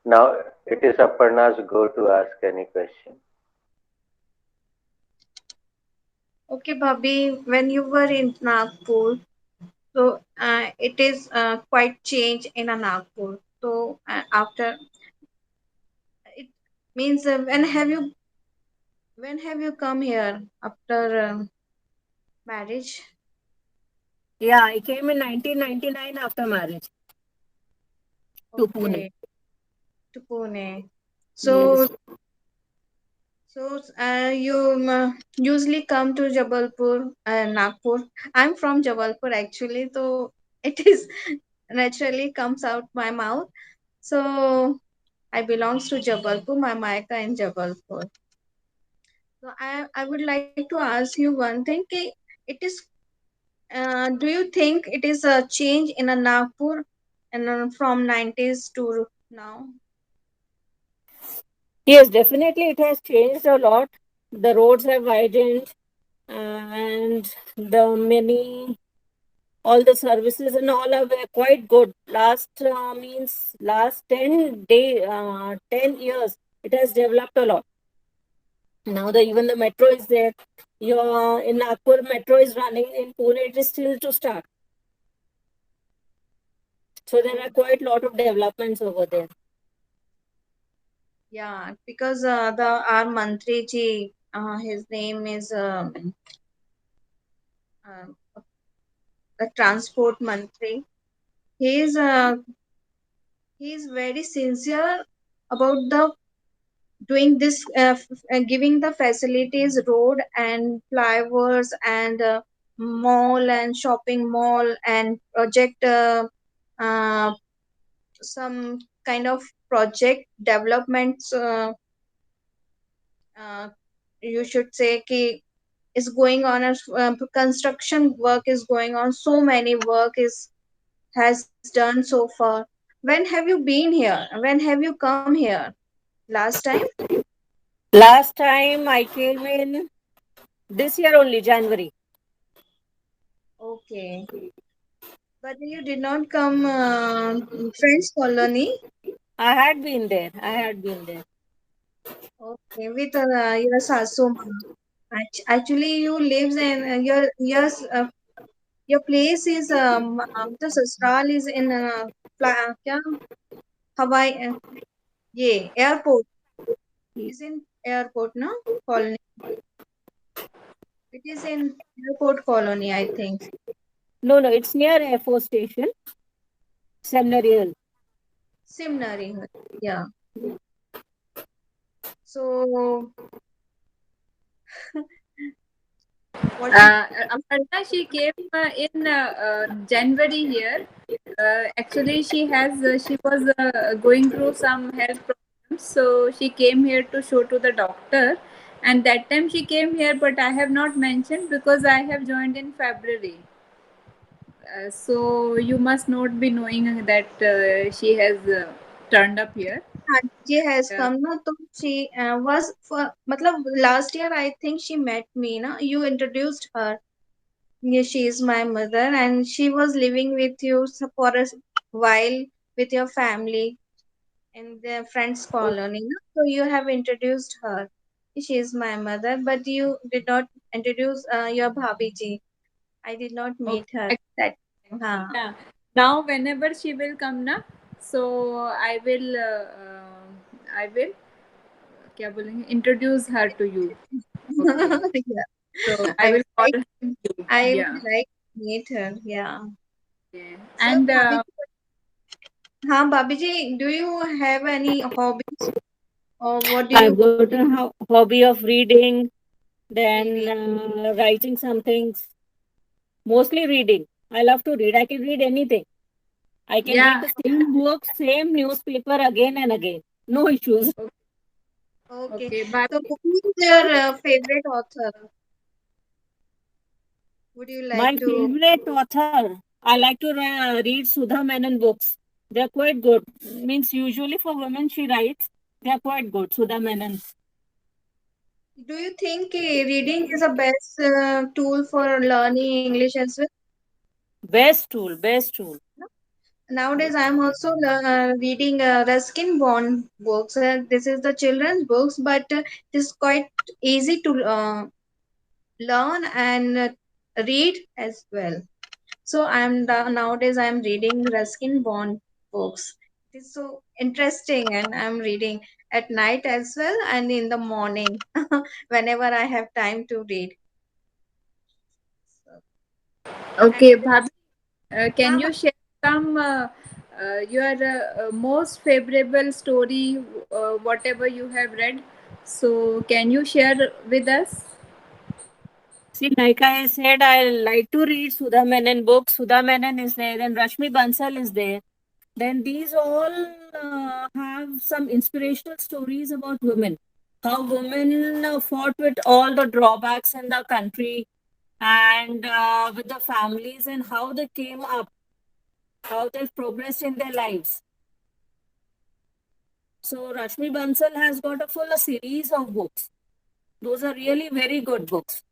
Now it is Aparna's go to ask any question. Okay, Bhabhi, when you were in Nagpur, so it is quite change in a Nagpur. So after it means when have you come here after marriage? Yeah, I came in 1999 after marriage to Pune. Okay, to Pune. Yes. So you usually come to Jabalpur, Nagpur. I'm from Jabalpur actually, so it is naturally comes out my mouth. So I belongs to Jabalpur, my Maika in Jabalpur. So I would like to ask you one thing. It is do you think it is a change in a Nagpur and from 90s to now? Yes, definitely it has changed a lot. The roads have widened, and the many all the services and all are quite good. Last means last 10 years it has developed a lot. Now the even the metro is there. Your in Nagpur metro is running. In Pune it is still to start. So there are quite a lot of developments over there. Yeah, because the our Mantri ji, his name is uh, the transport Mantri. He is he is very sincere about the doing this giving the facilities road and flyovers and mall and shopping mall and project uh, some kind of project developments uh, you should say ki is going on as construction work is going on, so many work is has done so far. When have you been here? When have you come here last time? Last time I came in this year only, January. Okay, but you did not come French colony. I had been there. I had been there. Okay, with your sasu ma. Actually you lives in your place is the sasral is in क्या हवाई ये airport is in airport no colony. It is in airport colony, I think. No, no, it's near Air Force Station, Seminary. Simnari. Yeah. So what you Aparna, she came in January here. Actually, she was going through some health problems, so she came here to show to the doctor. And that time she came here, but I have not mentioned because I have joined in February. So you must not be knowing that she has turned up here. she has Uh, come na, so she was for matlab last year I think she met me na, you introduced her. Yeah, she is my mother and she was living with you for a while with your family in the friends colony na? So you have introduced her. She is my mother, but you did not introduce your bhabhi ji. I did not meet her okay. that time. Huh. Yeah. Now, whenever she will come na, so I will क्या बोलेंगे introduce her to you. Okay. Yeah. So I I would will call like you. I Yeah. would like to meet her. Yeah. Okay. So And Bhabhi ji, do you have any hobbies or what do you I've got a hobby of reading, then read? writing some things. Mostly reading. I love to read. I can read anything. I can read yeah. the same book, same newspaper again and again. No issues. Okay. Okay. But So who is your favorite author? Would you My like to? favorite author, I like to read Sudha Menon books. They're quite good. Means usually for women she writes. They're quite good, Sudha Menon. Do you think reading is the best tool for learning English as well? Best tool, best tool. Nowadays, I'm also reading Ruskin Bond books. This is the children's books, but it is quite easy to learn and read as well. So nowadays I'm reading Ruskin Bond books. It is so interesting, and I'm reading at night as well and in the morning whenever I have time to read. So, and Okay, Bhabhi, can हाँ, you share some your most favorable story, whatever you have read? So, can you share with us? See, like I said, I like to read Sudha Menon books. Sudha Menon is there, then Rashmi Bansal is there. Then these all have some inspirational stories about women. How women fought with all the drawbacks in the country and with the families, and how they came up, how they've progressed in their lives. So Rashmi Bansal has got a full series of books. Those are really very good books.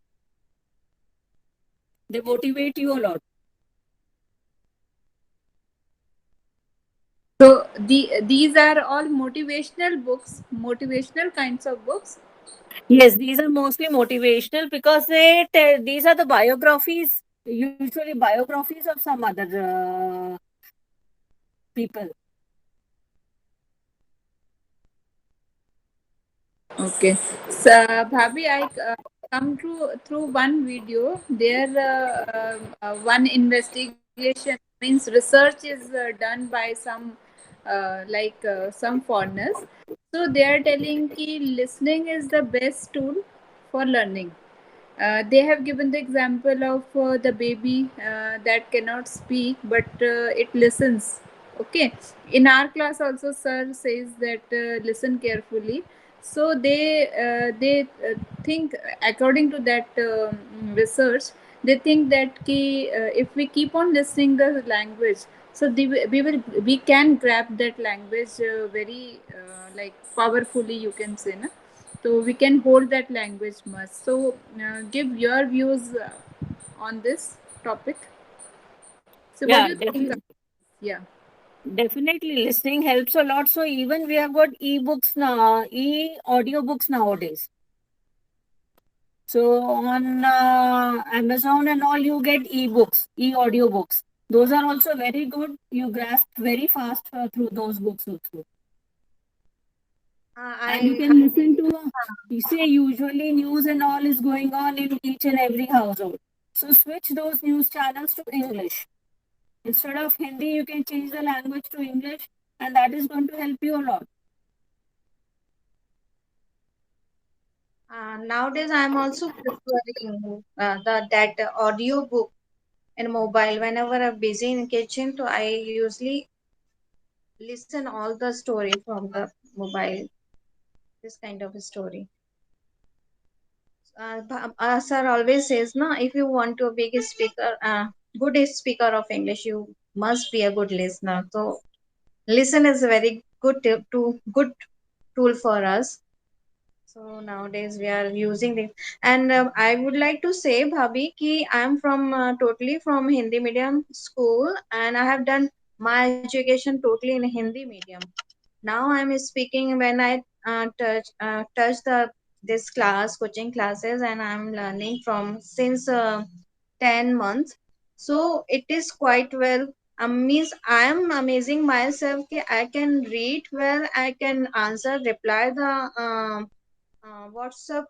They motivate you a lot. So, these are all motivational books, motivational kinds of books. Yes, these are mostly motivational because these are the biographies, usually biographies of some other people. Okay. So, Bhabhi, I come through one video. There, one investigation means research is done by some some foreigners. So they are telling ki listening is the best tool for learning. They have given the example of the baby that cannot speak but it listens. Okay, in our class also sir says that listen carefully. So they think according to that research, they think that if we keep on listening the language, so we can grab that language very powerfully, you can say na. So we can hold that language much. So give your views on this topic. So what Yeah, do you think? Yeah. definitely listening helps a lot. So even we have got e-books now, e-audiobooks nowadays. So on Amazon and all, you get e-books, e-audiobooks. Those are also very good. You grasp very fast through those books also. And you I can listen to, you say usually news and all is going on in each and every household. So switch those news channels to English. Instead of Hindi, you can change the language to English, and that is going to help you a lot. nowadays I'm also preferring that audio book in mobile. Whenever I'm busy in kitchen, so I usually listen all the story from the mobile. This kind of a story. Sir always says, no, if you want to be a speaker, good speaker of English, you must be a good listener. So listen is a very good tool for us. So nowadays we are using this, and I would like to say, Bhabhi, ki I am from totally from Hindi medium school, and I have done my education totally in Hindi medium. Now I'm speaking when I touch the this class coaching classes, and I'm learning from since 10 months. So it is quite well. Means I am amazing myself. Ki I can read well. I can answer, reply the WhatsApp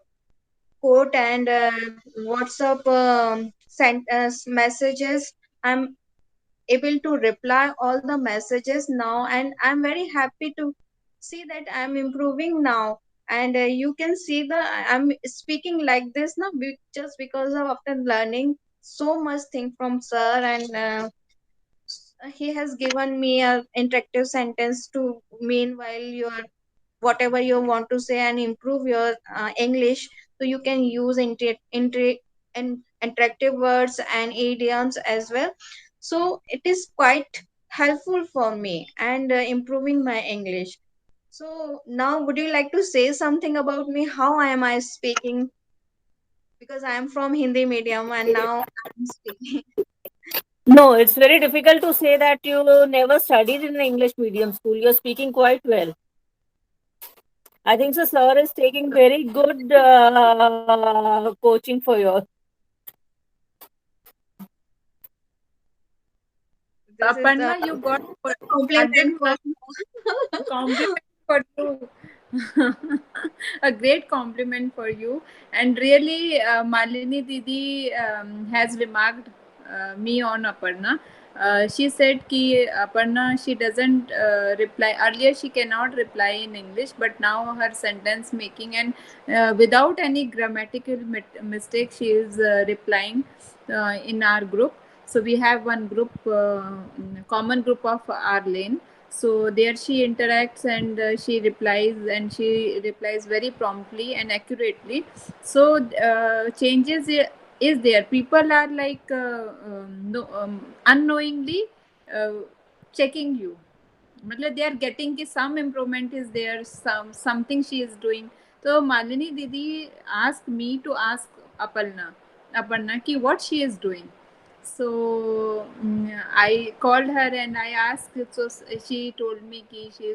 quote and WhatsApp messages. I'm able to reply all the messages now, and I'm very happy to see that I'm improving now. And you can see the I'm speaking like this now just because of after learning so much thing from sir, and he has given me a interactive sentence to meanwhile your whatever you want to say and improve your English, so you can use and attractive words and idioms as well. So it is quite helpful for me and improving my English. So now, would you like to say something about me? How am I speaking? Because I am from Hindi medium and now I'm speaking. No, it's very difficult to say that you never studied in an English medium school. You're speaking quite well. I think so, sir is taking very good coaching for you. This is the Aparna, you got compliment 100 for plus compliment for you. A great compliment for you. And really, Malini Didi has remarked me on Aparna. She said ki Aparna, she doesn't reply. Earlier, she cannot reply in English, but now her sentence making and without any grammatical mistake, she is replying in our group. So we have one group, common group of our lane. So there she interacts and she replies very promptly and accurately. So changes is there. People are like no, unknowingly uh, checking you. मतलब they are getting कि some improvement is there, something she is doing. So Malini Didi asked me to ask Aparna ki what she is doing. So I called her and I asked. So she told me ki she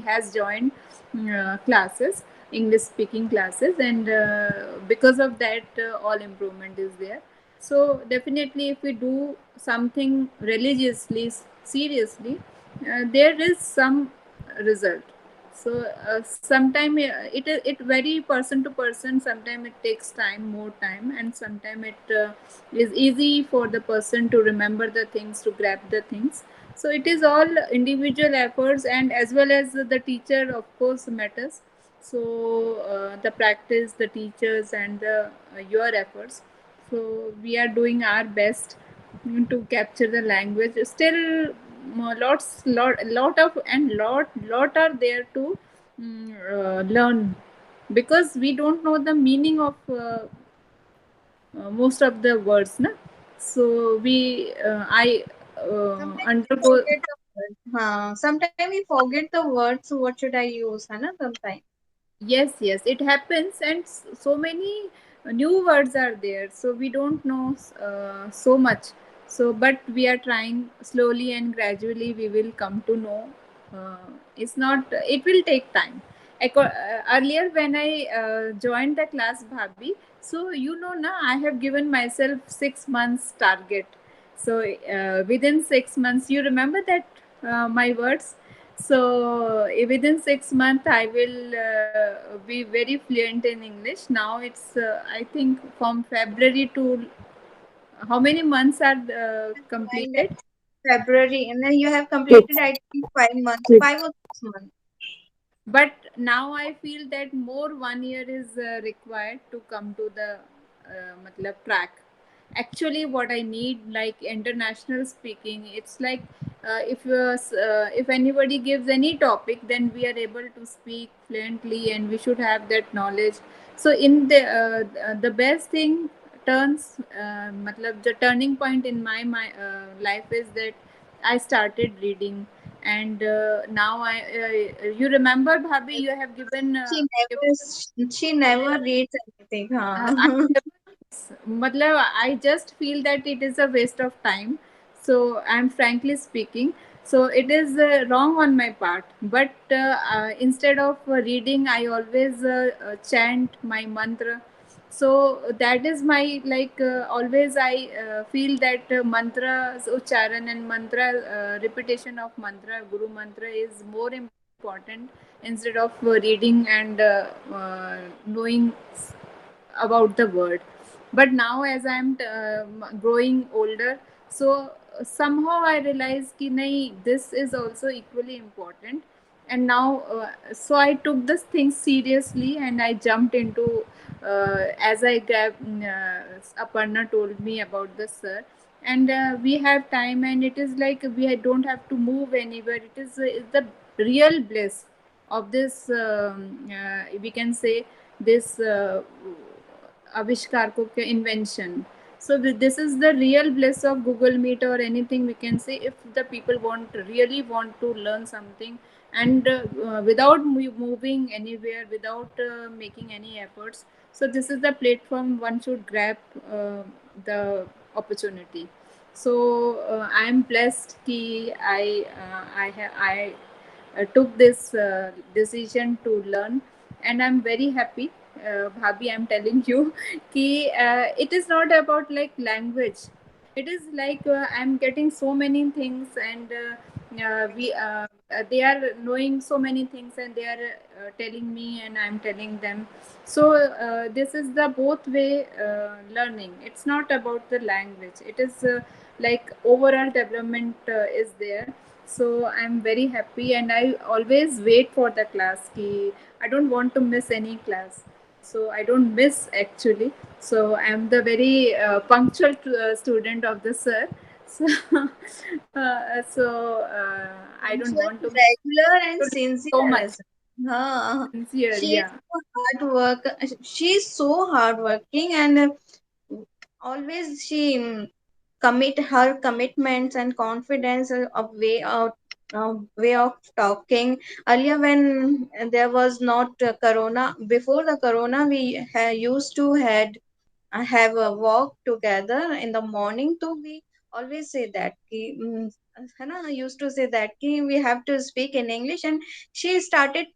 has joined classes, English speaking classes, and because of that, all improvement is there. So definitely, if we do something religiously, seriously, there is some result. So sometime it vary person to person. Sometimes it takes time, more time, and sometimes it is easy for the person to remember the things, to grab the things. So it is all individual efforts, and as well as the teacher, of course, matters. So the practice, the teachers, and your efforts. So we are doing our best to capture the language. Still, lot of and lot are there to learn, because we don't know the meaning of most of the words, na. So I sometimes we undergo. forget the words. Sometimes we forget the words. So what should I use? है ना sometimes. Yes, it happens, and so many new words are there, so we don't know so much. So but we are trying, slowly and gradually we will come to know. It's not, it will take time. Earlier when I joined the class, Bhabi, so you know na, I have given myself 6 months target. So within 6 months, you remember that my words. So within 6 months, I will be very fluent in English. Now it's I think from February to how many months are Joined completed? February, and then you have completed, Six. I think, 5 months, Six. 5 or 6 months. But now I feel that more 1 year is required to come to the matlab track. Actually what I need, like international speaking, it's like if anybody gives any topic, then we are able to speak fluently and we should have that knowledge. So in the best thing turns matlab the turning point in my life is that I started reading. And now you remember, Bhabi, you have given She never reads anything. I matlab, I just feel that it is a waste of time. So I'm frankly speaking. So it is wrong on my part. But instead of reading, I always chant my mantra. So that is my, like, always I feel that mantras ucharan and mantra repetition of mantra, Guru mantra, is more important instead of reading and knowing about the word. But now as I'm growing older, so somehow I realized ki nahi, this is also equally important. And now so I took this thing seriously and I jumped into as I grabbed Aparna told me about the sir. And we have time, and it is like we don't have to move anywhere. It is the real bliss of this we can say this आविष्कार को, invention. So this is the real bliss of Google Meet or anything we can say. If the people really want to learn something, and without moving anywhere, without making any efforts, so this is the platform one should grab the opportunity. So I am blessed ki I took this decision to learn, and I'm very happy. Bhabi, I'm telling you कि it is not about like language. It is like I'm getting so many things, and we they are knowing so many things, and they are telling me, and I'm telling them. So this is the both way learning. It's not about the language. It is like overall development is there. So I'm very happy, and I always wait for the class. Ki I don't want to miss any class, so I don't miss actually. So I'm the very punctual student of the sir. So I don't Punctual, want to regular, and so sincere much as well. Huh. sincere. She is Yeah. so hard work. She's so hardworking, and always she commit her commitments and confidence way of talking. Earlier, when there was not corona, before the corona, we used to had have a walk together in the morning. So we always say that कि, है ना, I used to say that कि we have to speak in English, and she started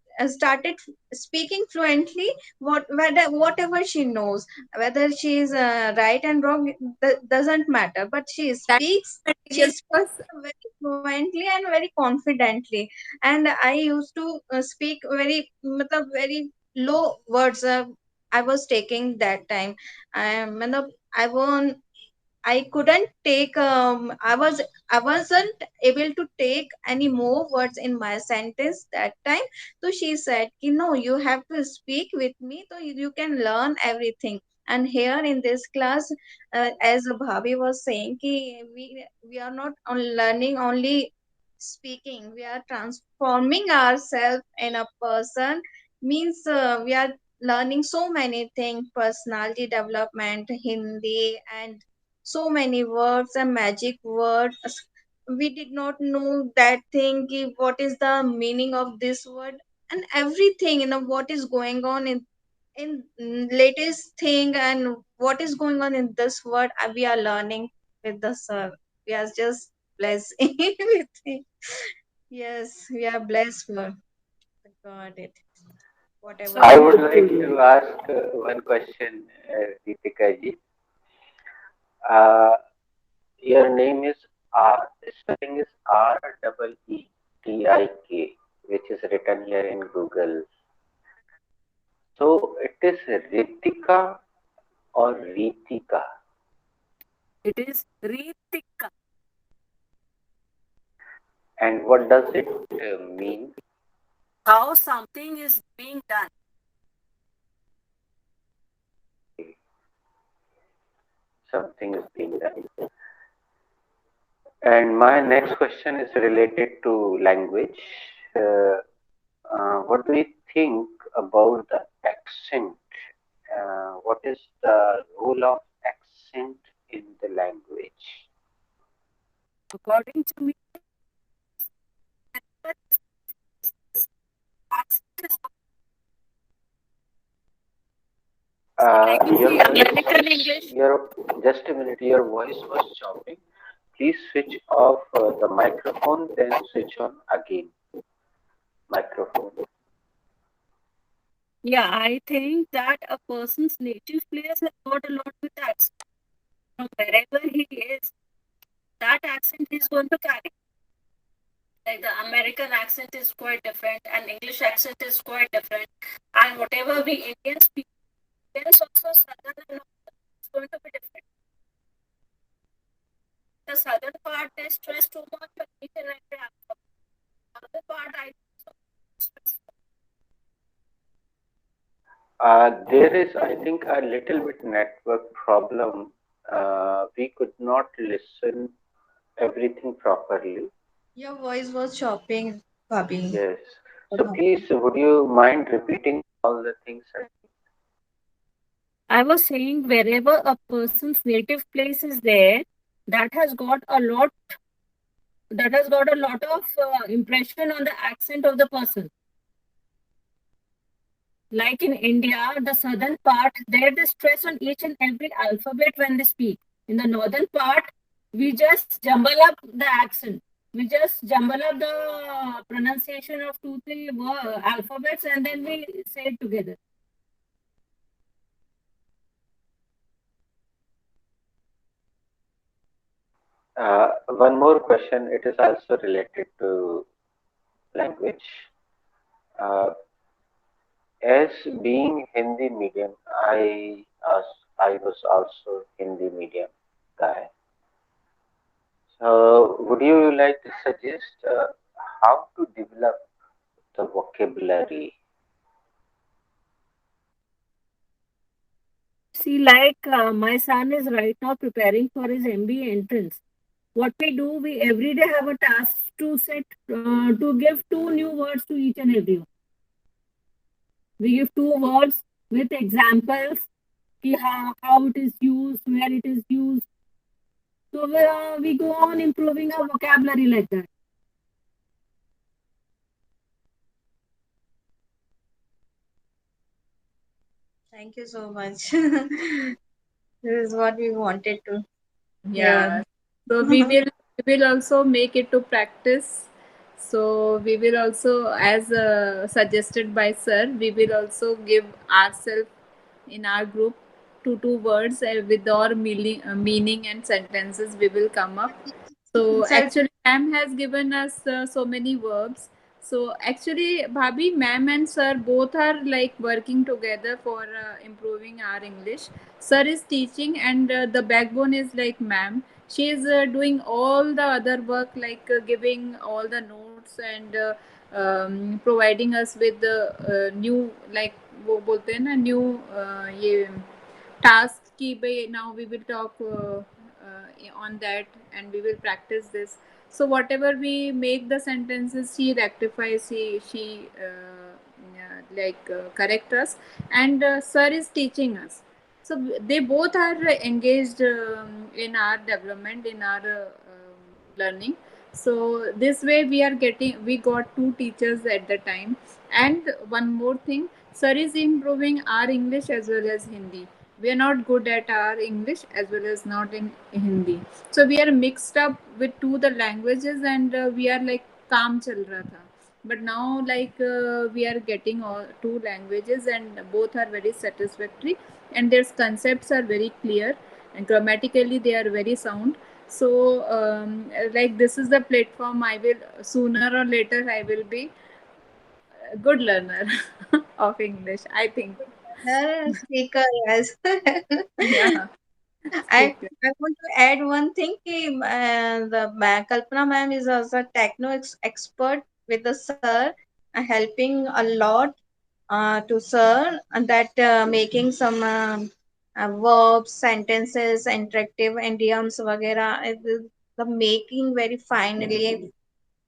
speaking fluently, whatever she knows, whether she is right and wrong, doesn't matter, but That she material speaks was very fluently and very confidently. And I used to speak very matlab, very low words. I was taking that time. मतलब I won't I couldn't take I wasn't able to take any more words in my sentence that time. So she said, you know, you have to speak with me so you can learn everything. And here in this class, as Bhabi was saying, ki we are not on learning only speaking, we are transforming ourselves in a person. Means we are learning so many things, personality development, Hindi, and so many words and magic words. We did not know that thing, what is the meaning of this word, and everything, what is going on in latest thing, and what is going on in this word, we are learning with the sir. We are just blessed with it. Yes, we are blessed for God it. Whatever I we would have. like to ask one question, Deepika ji. Uh, your name is R, spelling is REETIK, which is written here in Google. So it is Ritika or Ritika? It is Ritika. And what does it mean? How something is being done. Something is being done. And my next question is related to language. What do you think about the accent? What is the role of accent in the language? According to me, accent is like in Your the American English. just a minute. Your voice was chopping. Please switch off the microphone, then switch on again. Microphone. Yeah, I think that a person's native place has got a lot with accent. From wherever he is, that accent is going to carry. Like the American accent is quite different, and English accent is quite different, and whatever we Indians speak, Indians also southern and northern, it's going to be different. The southern part they stress too much on each and every aspect. The other part I don't stress. There is, I think, a little bit network problem. We could not listen everything properly. Your voice was chopping, Bobby. Yes. So please, would you mind repeating all the things? I was saying wherever a person's native place is there, that has got a lot of impression on the accent of the person. Like in India, the southern part, there they stress on each and every alphabet when they speak. In the northern part, we just jumble up the accent. We just jumble up the pronunciation of two, three alphabets and then we say it together. One more question. It is also related to language. Uh, as being Hindi medium, I was also Hindi medium guy. So, would you like to suggest how to develop the vocabulary? See, like my son is right now preparing for his MBA entrance. What we do, we every day have a task to to give two new words to each and every one. We give two words with examples, how it is used, where it is used. So we go on improving our vocabulary like that. Thank you so much. This is what we wanted to Yeah. hear. So we will also make it to practice. So we will also, as suggested by sir, we will also give ourselves in our group two words with our meaning and sentences we will come up. So Sir, actually, ma'am has given us so many verbs. So actually, Bhabhi, ma'am and sir both are like working together for improving our English. Sir is teaching, and the backbone is like ma'am. She is doing all the other work, like giving all the notes and providing us with the new, like वो बोलते हैं ना, new ये task ki bhai now we will talk on that, and we will practice this. So whatever we make the sentences, she rectifies, she correct us, and sir is teaching us. So they both are engaged in our development, in our learning. So this way we got two teachers at the time. And one more thing, sir is improving our English as well as Hindi. We are not good at our English as well as not in Hindi. So we are mixed up with two the languages, and we are like काम चल रहा था. But now, like we are getting all two languages, and both are very satisfactory, and their concepts are very clear, and grammatically they are very sound. So like this is the platform, I will sooner or later I will be a good learner of English, I think. speaker, yes. Yeah, I speaker. I want to add one thing. Ki, Kalpana ma'am is also a techno expert with the sir, helping a lot to sir, and that making some verbs, sentences, interactive idioms, वगैरह. The making very finally,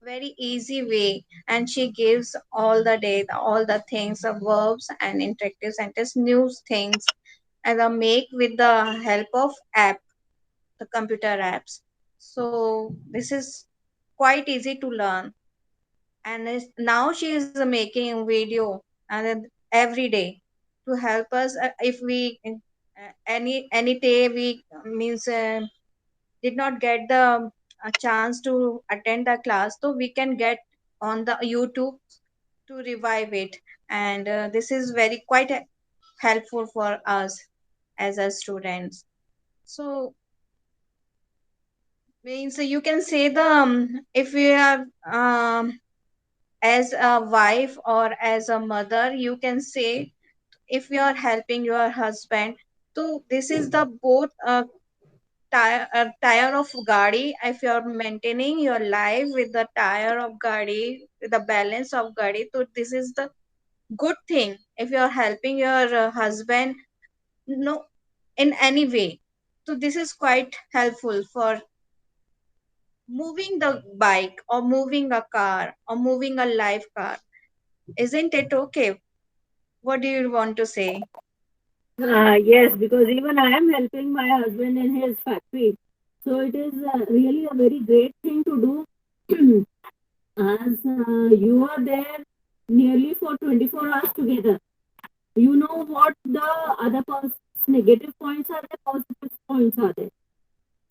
very easy way, and she gives all the day all the things of verbs and interactive sentence new things, and make with the help of app, the computer apps. So this is quite easy to learn, and now she is making video and every day to help us if we any day we means did not get the chance to attend the class, so we can get on the YouTube to revive it. And this is very quite helpful for us as a students. So means you can say the if you are as a wife or as a mother, you can say if you are helping your husband, so this is the both tire of gadi. If you are maintaining your life with the tire of gadi, with the balance of gadi, so this is the good thing. If you are helping your husband, no, in any way, so this is quite helpful for moving the bike or moving a car or moving a live car. Isn't it okay? What do you want to say? Yes, because even I am helping my husband in his factory. So it is really a very great thing to do as you are there nearly for 24 hours together. You know what the other person's negative points are there, positive points are there.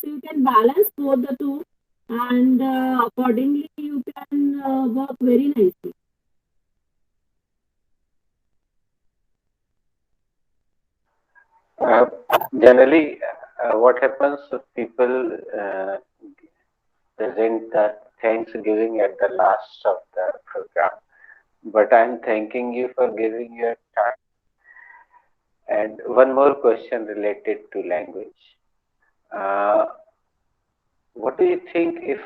So you can balance both the two, and accordingly you can work very nicely. Uh, Generally, what happens if people present the Thanksgiving at the last of the program? But I'm thanking you for giving your time. And one more question related to language. Uh, what do you think if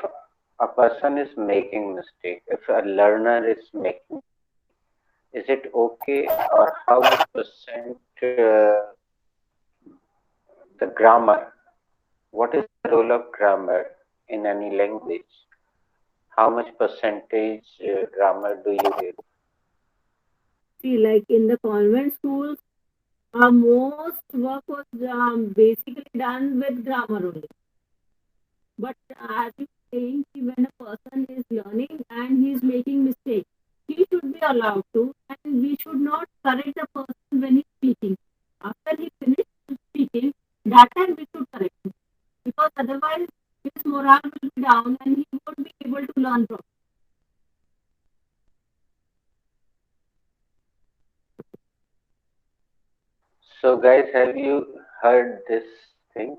a person is making mistake, if a learner is making, is it okay or how much percent the grammar? What is the role of grammar in any language? How much percentage grammar do you give? See, like in the convent schools, most work was basically done with grammar only. But as you saying, when a person is learning and he is making mistakes, he should be allowed to, and we should not correct the person when he's speaking. After he finishes speaking, that time we should correct him, because otherwise his morale will be down and he won't be able to learn properly. So, guys, have you heard this thing?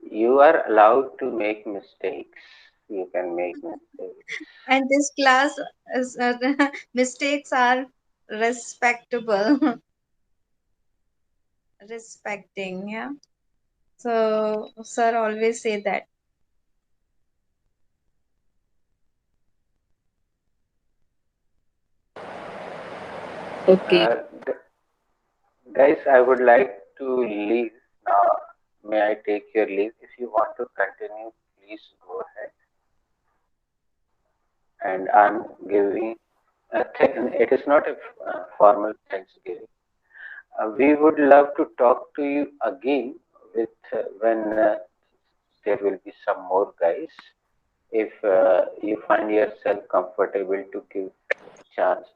You are allowed to make mistakes. You can make mistakes. And this class is, mistakes are respectable. Respecting, yeah. So sir always say that. Okay. Uh, Guys, I would like to leave now. May I take your leave? If you want to continue, please go ahead. And I'm giving it is not a formal Thanksgiving. We would love to talk to you again with when there will be some more guys. If you find yourself comfortable to give chance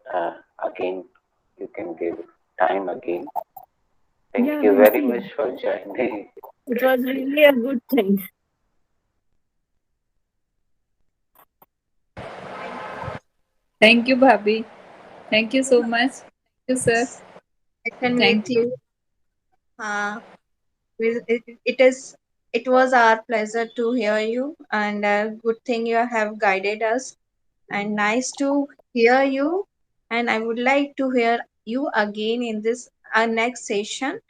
again, you can give time again. Thank Yeah, you we'll very see. much for joining. It was really a good thing. Thank Thank you, Bhabhi. Thank you so much. Thank you, sir. session with Thank you. you. Uh, it is, it was our pleasure to hear you, and good thing you have guided us, and nice to hear you. And I would like to hear you again in this our next session.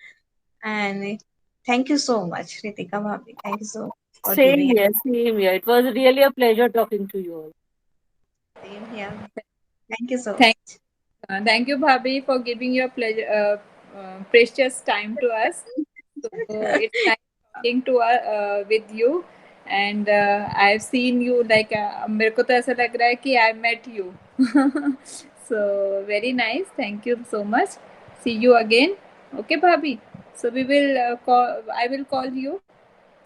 And thank you so much, Ritika Bhabhi. Thank you so much for Same giving here, same here. It was really a pleasure talking to you all. same here. Thank you so Thank, much. thank you, Bhabhi, for giving your pleasure, precious time to us. So it's nice talking to with you. And I've seen you like मेरे को तो ऐसा लग रहा है कि I met you. So very nice. Thank you so much. See you again. Okay, Bhabhi. So we will call. I will call you